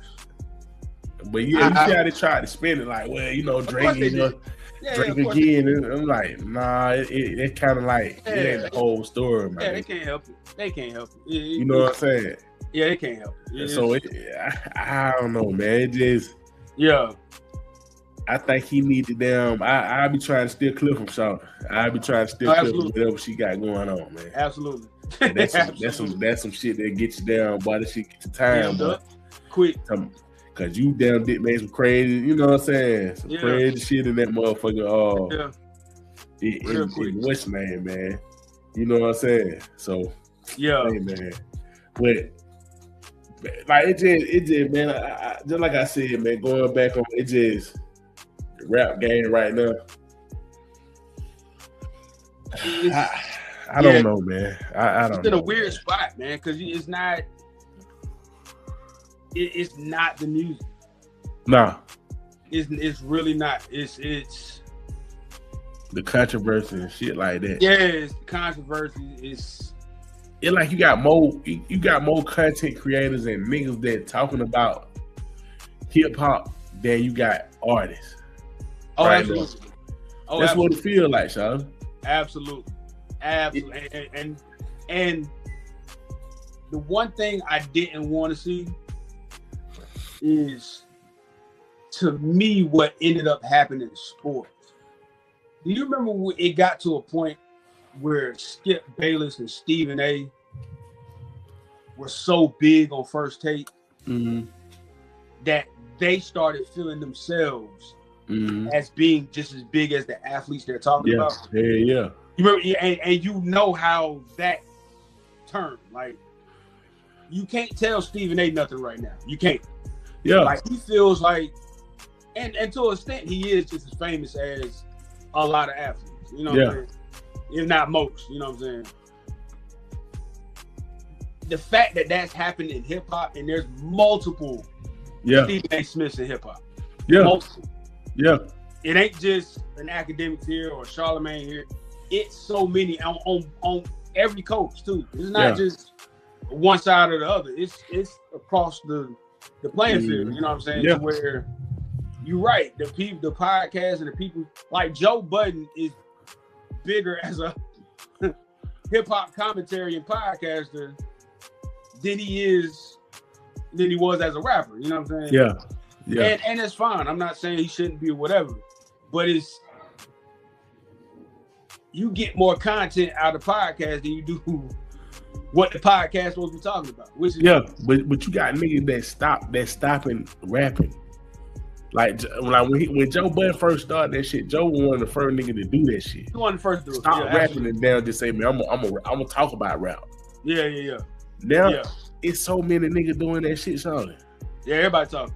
But yeah, you see how they tried to spin it, like, well, you know, Drake, Drake again. And I'm like, nah, it's kind of like it ain't the whole story, man. Yeah, they can't help it. You know what I'm saying? Yeah, it can't help it. So I don't know, man. It just I think he need to damn. I be trying to steer clear from Shaw. I be trying to steer clear from whatever she got going on, man. Absolutely. That's some shit that gets you down, boy. That shit get your time, boy. Quick. Cause you damn did make some crazy, you know what I'm saying? Some crazy shit in that motherfucker. In West man. You know what I'm saying? So hey, man. But like it just man, I just like I said, man, going back on it, just the rap game right now. I don't know, man. I don't know. It's in a weird spot, man, because it's not. It's not the music. Nah. It's really not. It's the controversy and shit like that. Yeah, it's the controversy. It's it's like you got more content creators and niggas that talking about hip hop than you got artists. Oh, right absolutely. now. Oh, That's absolutely. what it feels like, Sean. Absolutely. And the one thing I didn't want to see is, to me, what ended up happening in sports. Do you remember when it got to a point where Skip Bayless and Stephen A were so big on First Take that they started feeling themselves as being just as big as the athletes they're talking about? Yeah. You remember, and you know how that turned. Like, you can't tell Stephen A nothing right now. You can't. Yeah. Like, he feels like, and to an extent, he is just as famous as a lot of athletes. You know what I'm saying? If not most. You know what I'm saying? The fact that that's happened in hip hop, and there's multiple Stephen A Smiths in hip hop. Yeah. Multiple. Yeah. It ain't just an Academics here or Charlemagne here. It's so many on every coach too. It's not just one side or the other. It's across the playing field. You know what I'm saying? Yeah. To where you're right. The podcast and the people like Joe Budden is bigger as a hip hop commentary and podcaster than he was as a rapper. You know what I'm saying? Yeah. Yeah. And it's fine. I'm not saying he shouldn't be or whatever, but you get more content out of podcast than you do what the podcast supposed to be talking about. Which is but you got niggas that stopping rapping. Like when Joe Budden first started that shit, Joe was one of the first niggas to do that shit. He was the first to do it. Stop rapping and now just say, man, I'm gonna talk about rap. Yeah. Now it's so many niggas doing that shit, Sean. Yeah, everybody talking.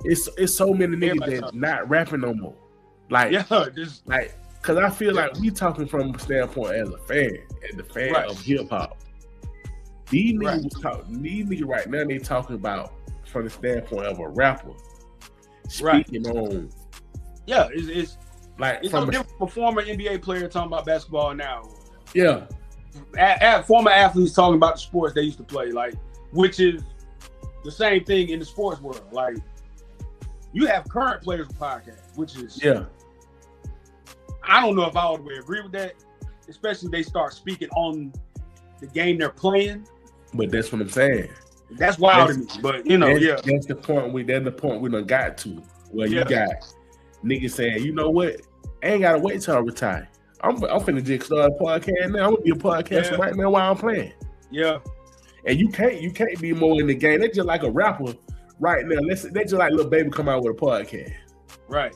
It's so many niggas that not rapping no more. Like, cause I feel like we talking from a standpoint as a fan, of hip hop. These niggas right now, they talking about from the standpoint of a rapper speaking on. Yeah, it's like from a former NBA player talking about basketball now. Yeah, former athletes talking about the sports they used to play, like, which is the same thing in the sports world. Like, you have current players with podcasts, which is I don't know if I would agree with that, especially if they start speaking on the game they're playing. But that's what I'm saying. That's wild to me. But that's the point we done got to. Where you got niggas saying, you know what? I ain't gotta wait till I retire. I'm finna just start a podcast now. I'm gonna be a podcaster right now while I'm playing. Yeah. And you can't be more in the game. They're just like a rapper right now. They just like Lil Baby come out with a podcast. Right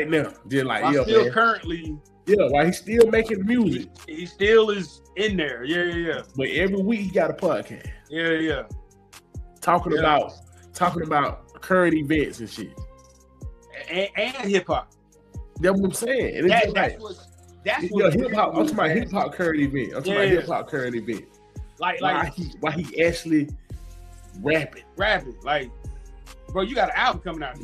now. Just like, still currently. Yeah, while he's still making music. He still is in there. Yeah. But every week he got a podcast. Yeah. Talking about current events and shit. And hip hop. That's what I'm saying. And that's hip hop. I'm talking about hip hop current event. I'm talking about hip hop current event. Like why he actually rapping. Like, bro, you got an album coming out.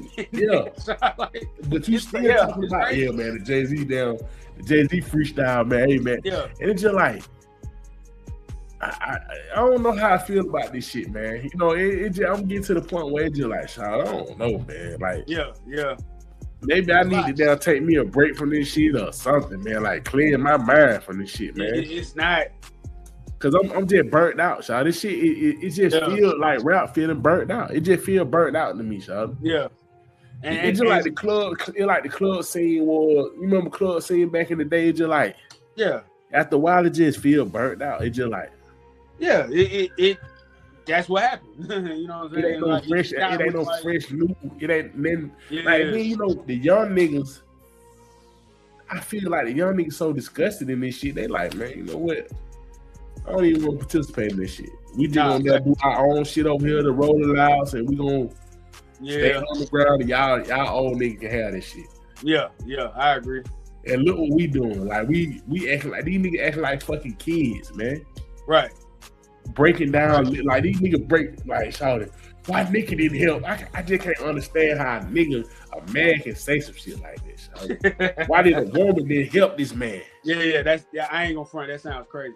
But you still talking about man, the Jay-Z freestyle, man. Hey, man. Yeah. And it's just like, I don't know how I feel about this shit, man. You know, I'm getting to the point where it's just like, I don't know, man. Like, maybe I need to now take me a break from this shit or something, man. Like, clear my mind from this shit, man. It's not. Cause I'm just burnt out, Shaw. This shit, it just feels like rap feeling burnt out. It just feels burnt out to me, Shaw. Yeah. And it's just like the club, the club scene was. You remember club scene back in the day? It's just like, after a while, it just feel burnt out. It just like, it that's what happened. You know what I'm saying? It ain't no fresh. It ain't no fresh new. It ain't then. Then you know the young niggas. I feel like the young niggas so disgusted in this shit. They like, man, you know what? I don't even want to participate in this shit. We just gonna do our own shit over here, the Rolling Louds, and we gonna stay on the ground. And y'all old niggas can have this shit. Yeah, I agree. And look what we doing. Like we acting like these niggas acting like fucking kids, man. Right. Breaking down like these niggas break like shouting. Why nigga didn't help? I just can't understand how a man can say some shit like this. Why did a woman didn't help this man? Yeah. I ain't gonna front. That sounds crazy.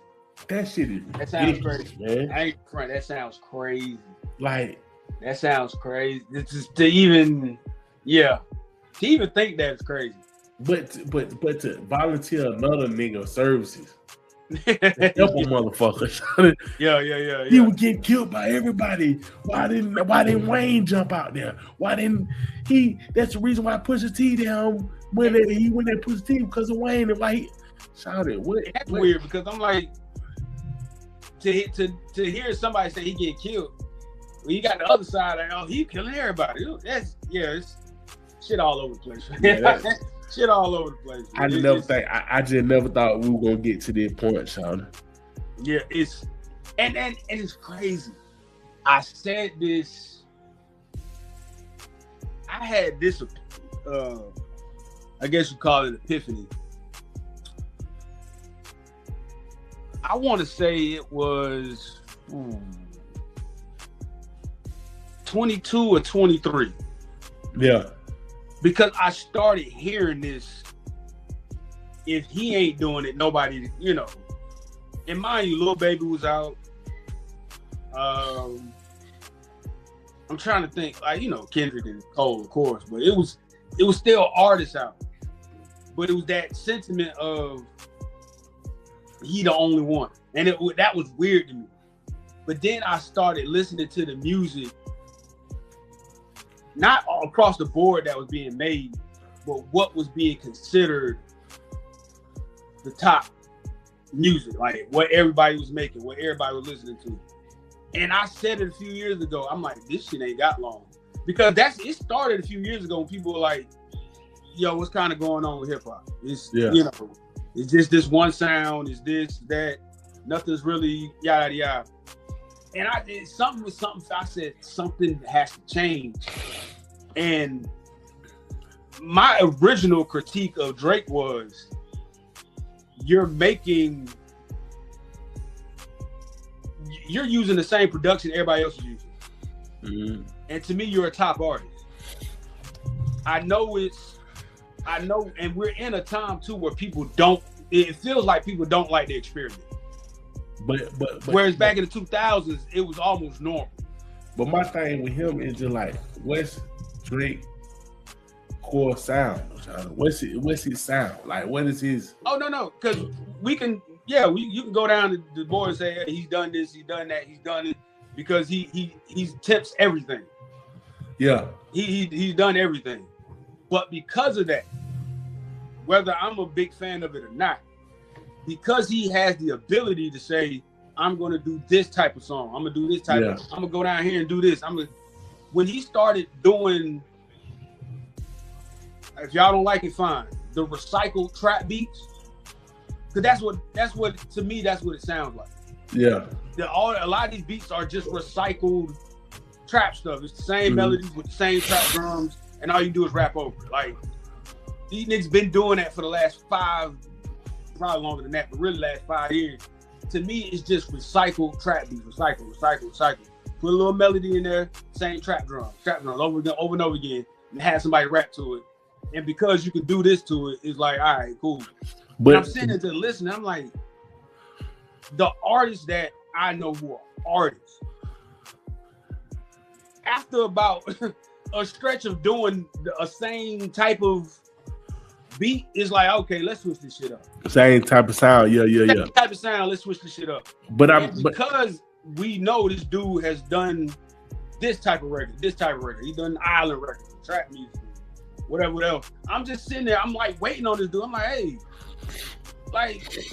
That shit is that sounds crazy, man. I ain't front. That sounds crazy. Like that sounds crazy. It's just to even think that is crazy. But to volunteer another nigga services. Help a motherfucker. Yeah. He would get killed by everybody. Why didn't Wayne jump out there? Why didn't he? That's the reason why Pusha T down when he went at Pusha T because of Wayne. And why he shouted? What? That's weird because I'm like to hear somebody say he get killed. Well, you got the other side like, oh, he killing everybody. It's shit all over the place. Yeah, shit all over the place. I just never thought we were gonna get to this point, Sean. Yeah, it's and it's crazy. I said this. I had this. I guess you call it epiphany. I want to say it was 22 or 23. Yeah. Because I started hearing this, if he ain't doing it, nobody, And mind you, Lil Baby was out. I'm trying to think, Kendrick and Cole, of course, but it was still artists out. But it was that sentiment of he the only one, and that was weird to me. But then I started listening to the music. Not across the board that was being made, but what was being considered the top music, like what everybody was making, what everybody was listening to. And I said it a few years ago, I'm like, this shit ain't got long. Because it started a few years ago when people were like, yo, what's kind of going on with hip hop? It's, it's just this one sound, it's this, that, nothing's really yada, yada. And I did something. I said something has to change. And my original critique of Drake was, you're using the same production everybody else is using. Mm-hmm. And to me, you're a top artist. I know, and we're in a time too where it feels like people don't like the experiment. But whereas back in the 2000s, it was almost normal. But my thing with him is just like, what's Drake core sound? What's his sound? Like, what is his? Oh no, because you can go down to the board and say, hey, he's done this, he's done that, he's done it, because he tips everything. Yeah, he's done everything. But because of that, whether I'm a big fan of it or not, because he has the ability to say, I'm going to do this type of song. I'm going to do this type of, I'm going to go down here and do this. When he started doing, if y'all don't like it, fine, the recycled trap beats, because that's what to me, that's what it sounds like. Yeah. A lot of these beats are just recycled trap stuff. It's the same melodies with the same trap drums, and all you do is rap over it. Like, these niggas been doing that for the last probably longer than that, but really last 5 years. To me, it's just recycled trap beats, recycle. Put a little melody in there, same trap drum over and over again, and have somebody rap to it. And because you can do this to it, it's like, all right, cool. But I'm sitting there to listen, I'm like, the artists that I know who are artists, after about a stretch of doing a same type of beat, is like, okay, let's switch this shit up. Same type of sound, yeah. Same type of sound, let's switch this shit up. Because we know this dude has done this type of record. He's done island records, trap music, whatever. I'm just sitting there, I'm like waiting on this dude. I'm like, hey, like,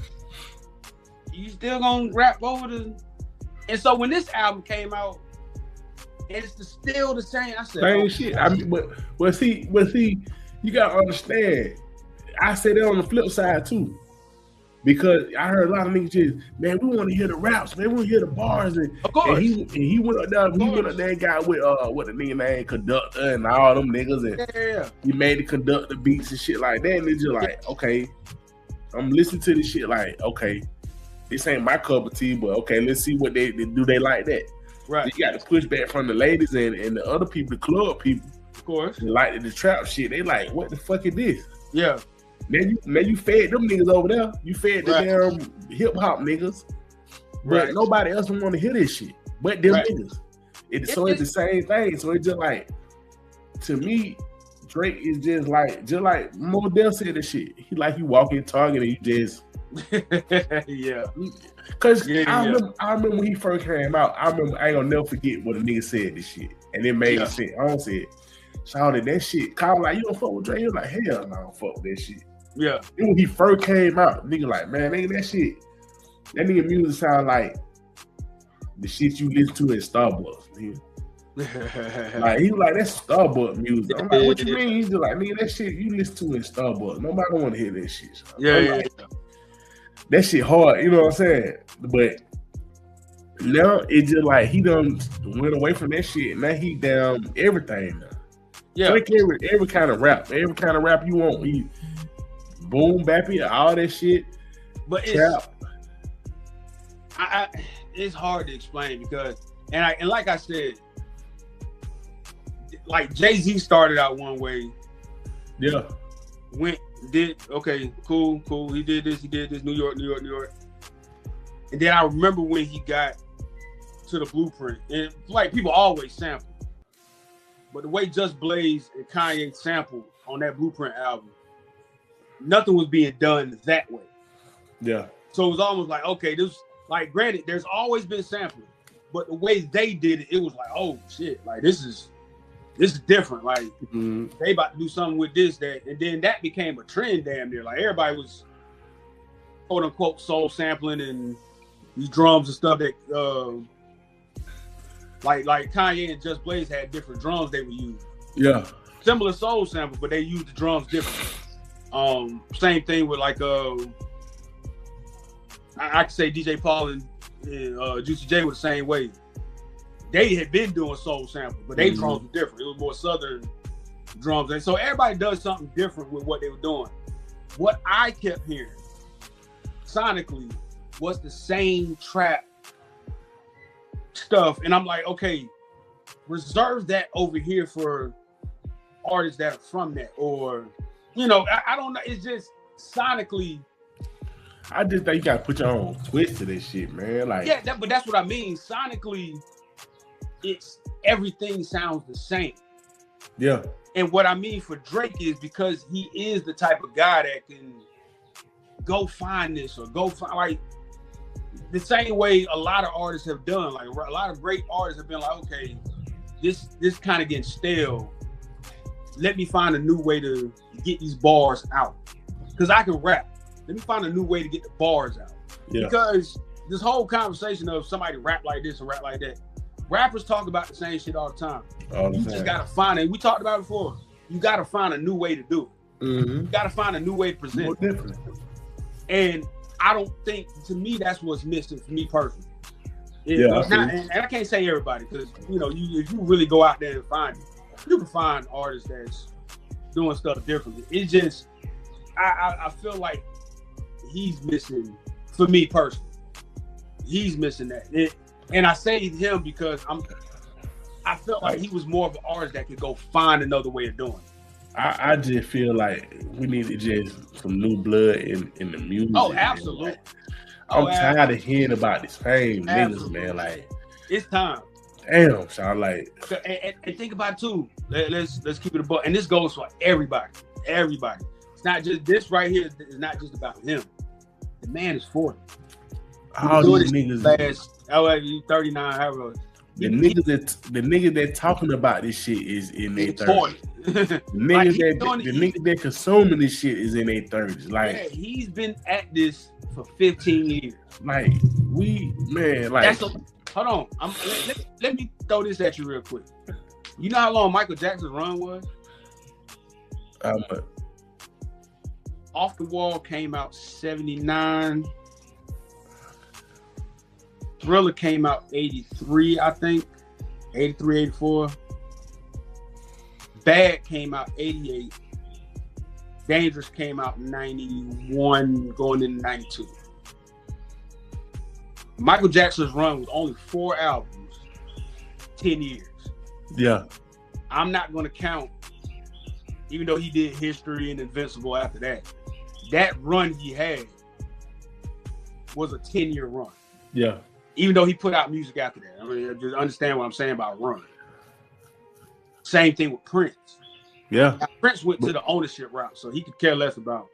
you still gonna rap over the? And so when this album came out, and it's still the same, I said, same shit. I mean, but see, you gotta understand. I say that on the flip side too, because I heard a lot of niggas just, man, we want to hear the raps, man, we want to hear the bars, and of course, and he went up there, and got with what the nigga name Conductor and all them niggas, and he made the Conductor beats and shit like that, and it's just like, okay, I'm listening to this shit like, okay, this ain't my cup of tea, but okay, let's see what they do. They like that, right? You got to push back from the ladies and the other people, the club people, of course, like the trap shit. They like, what the fuck is this? Yeah. Now you fed them niggas over there. You fed the damn hip hop niggas. but nobody else want to hear this shit. But them niggas. So it's the same thing. So it's just like, to me, Drake is just like Mo Dell said this shit. He walk in Target and you just yeah. Cause I remember when he first came out. I ain't gonna never forget what a nigga said this shit, and it made sense. I don't say it. Shouted that shit. Kyle like, you don't fuck with Drake? He was like, hell no, I don't fuck with that shit. Yeah. Then when he first came out, nigga like, man, nigga, that shit, that nigga music sound like the shit you listen to in Starbucks, nigga. Like, he was like, that's Starbucks music. I'm like, what you mean? He's just like, nigga, that shit you listen to in Starbucks. Nobody don't want to hear that shit. So like, that shit hard, you know what I'm saying? But now it's just like he done went away from that shit. Now he down everything now. Yeah, like every kind of rap you want. He boom, bappy, all that shit. But it's hard to explain because, and like I said, like Jay-Z started out one way. Yeah. Cool. He did this, New York. And then I remember when he got to the Blueprint, and like people always sample. But the way Just Blaze and Kanye sampled on that Blueprint album, nothing was being done that way. Yeah. So it was almost like, okay, this, like, granted, there's always been sampling, but the way they did it, it was like, oh shit, like this is different. Like they about to do something with this, that, and then that became a trend damn near. Like everybody was quote unquote soul sampling and these drums and stuff that like Kanye and Just Blaze had different drums they would use. Yeah. Similar soul sample, but they used the drums differently. Same thing with like I could say DJ Paul and Juicy J were the same way. They had been doing soul samples, but they drums were different. It was more southern drums. And so everybody does something different with what they were doing. What I kept hearing sonically was the same trap stuff. And I'm like, okay, reserve that over here for artists that are from that. Or, you know, I don't know. It's just sonically. I just think you gotta put your own twist to this shit, man. Like, yeah, but that's what I mean. Sonically, it's everything sounds the same. Yeah. And what I mean for Drake is because he is the type of guy that can go find this or go find, like, the same way a lot of artists have done. Like a lot of great artists have been like, okay, this kind of getting stale. Let me find a new way to get these bars out. Because I can rap. Let me find a new way to get the bars out. Yeah. Because this whole conversation of somebody rap like this and rap like that, rappers talk about the same shit all the time. You just gotta find it. We talked about it before. You gotta find a new way to do it. You gotta find a new way to present it. And I don't think, to me, that's what's missing for me personally. And I can't say everybody, because you know, if you really go out there and find it, you can find artists that's doing stuff differently. It's just I feel like he's missing, for me personally. He's missing that. And I say him because I felt like he was more of an artist that could go find another way of doing it. I just feel like we need to just some new blood in the music. Oh, absolutely. Like, I'm tired of hearing about the same niggas, man. Like, it's time. Damn, Sean. Like, and think about it too. Let's keep it a buck. And this goes for everybody. Everybody. It's not just this right here. It's not just about him. The man is 40. All these niggas. 39, however. The niggas that talking about this shit is in their 30s. The niggas that consuming this shit is in their 30s. Like, yeah, he's been at this for 15 years. Like, hold on. Let me throw this at you real quick. You know how long Michael Jackson's run was? Off the Wall came out 79. Thriller came out 83, I think. 83, 84. Bad came out 88. Dangerous came out 91, going into 92. Michael Jackson's run was only 4 albums, 10 years. Yeah. I'm not going to count, even though he did History and Invincible after that. That run he had was a 10-year run. Yeah. Even though he put out music after that. I mean, just understand what I'm saying about run. Same thing with Prince. Yeah. Now, Prince went to the ownership route, so he could care less about.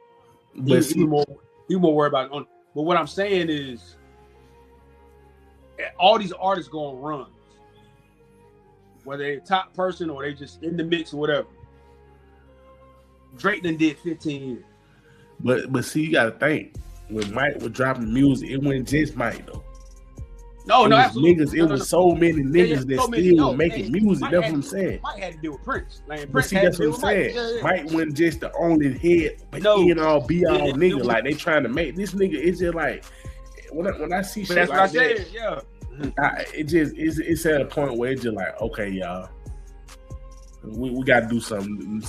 He more worried about it. But what I'm saying is, all these artists go on runs, whether they're a top person or they just in the mix or whatever. Drake done did 15 years. But see, you gotta think, when Mike was dropping music, it wasn't just Mike though. No, absolutely. Niggas, it was so many niggas that still were making music. That's what I'm saying. Mike had to deal with Prince. Like, But see, that's what I'm saying. Mike wasn't just the only head, be all nigga. Like, they trying to make this nigga. It's just like when I see shit that's like what I that. said. Yeah. It's at a point where it's just like, okay, y'all, we got to do something new.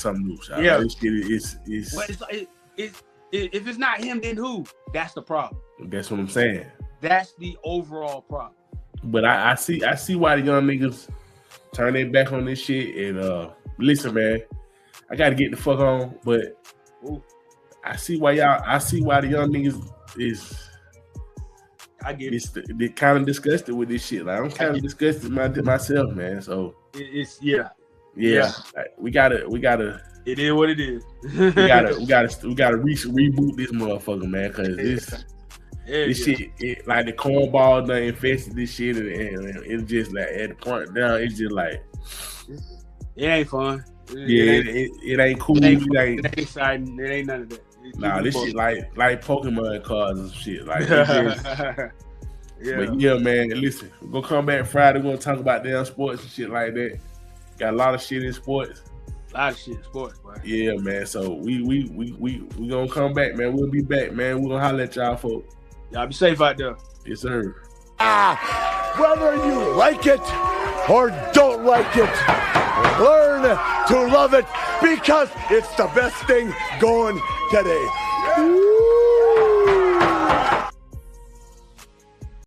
Y'all. Yeah. Like, this shit is. But it's like, if it's not him, then who? That's the problem. That's what I'm saying. That's the overall problem. But I see why the young niggas turn their back on this shit. And listen, man, I got to get the fuck on. But I see why the young niggas is. I get it. They're kind of disgusted with this shit. Like, I'm kind of disgusted myself, man. So it's yeah. Like, we gotta. It is what it is. we gotta reboot this motherfucker, man, because this shit, like the cornball done infested this shit, and it's just like at the point now, it's just like it ain't fun. It ain't cool. It ain't exciting. It ain't none of that. Nah, this shit like Pokemon cards and shit. Like, just, But yeah, man. Listen, we're gonna come back Friday. We're gonna talk about damn sports and shit like that. Got a lot of shit in sports. A lot of shit in sports, bro. Yeah, man. So we gonna come back, man. We'll be back, man. We're gonna holler at y'all folks. Y'all be safe out there. Yes, sir. Whether you like it or don't like it, learn to love it because it's the best thing going today.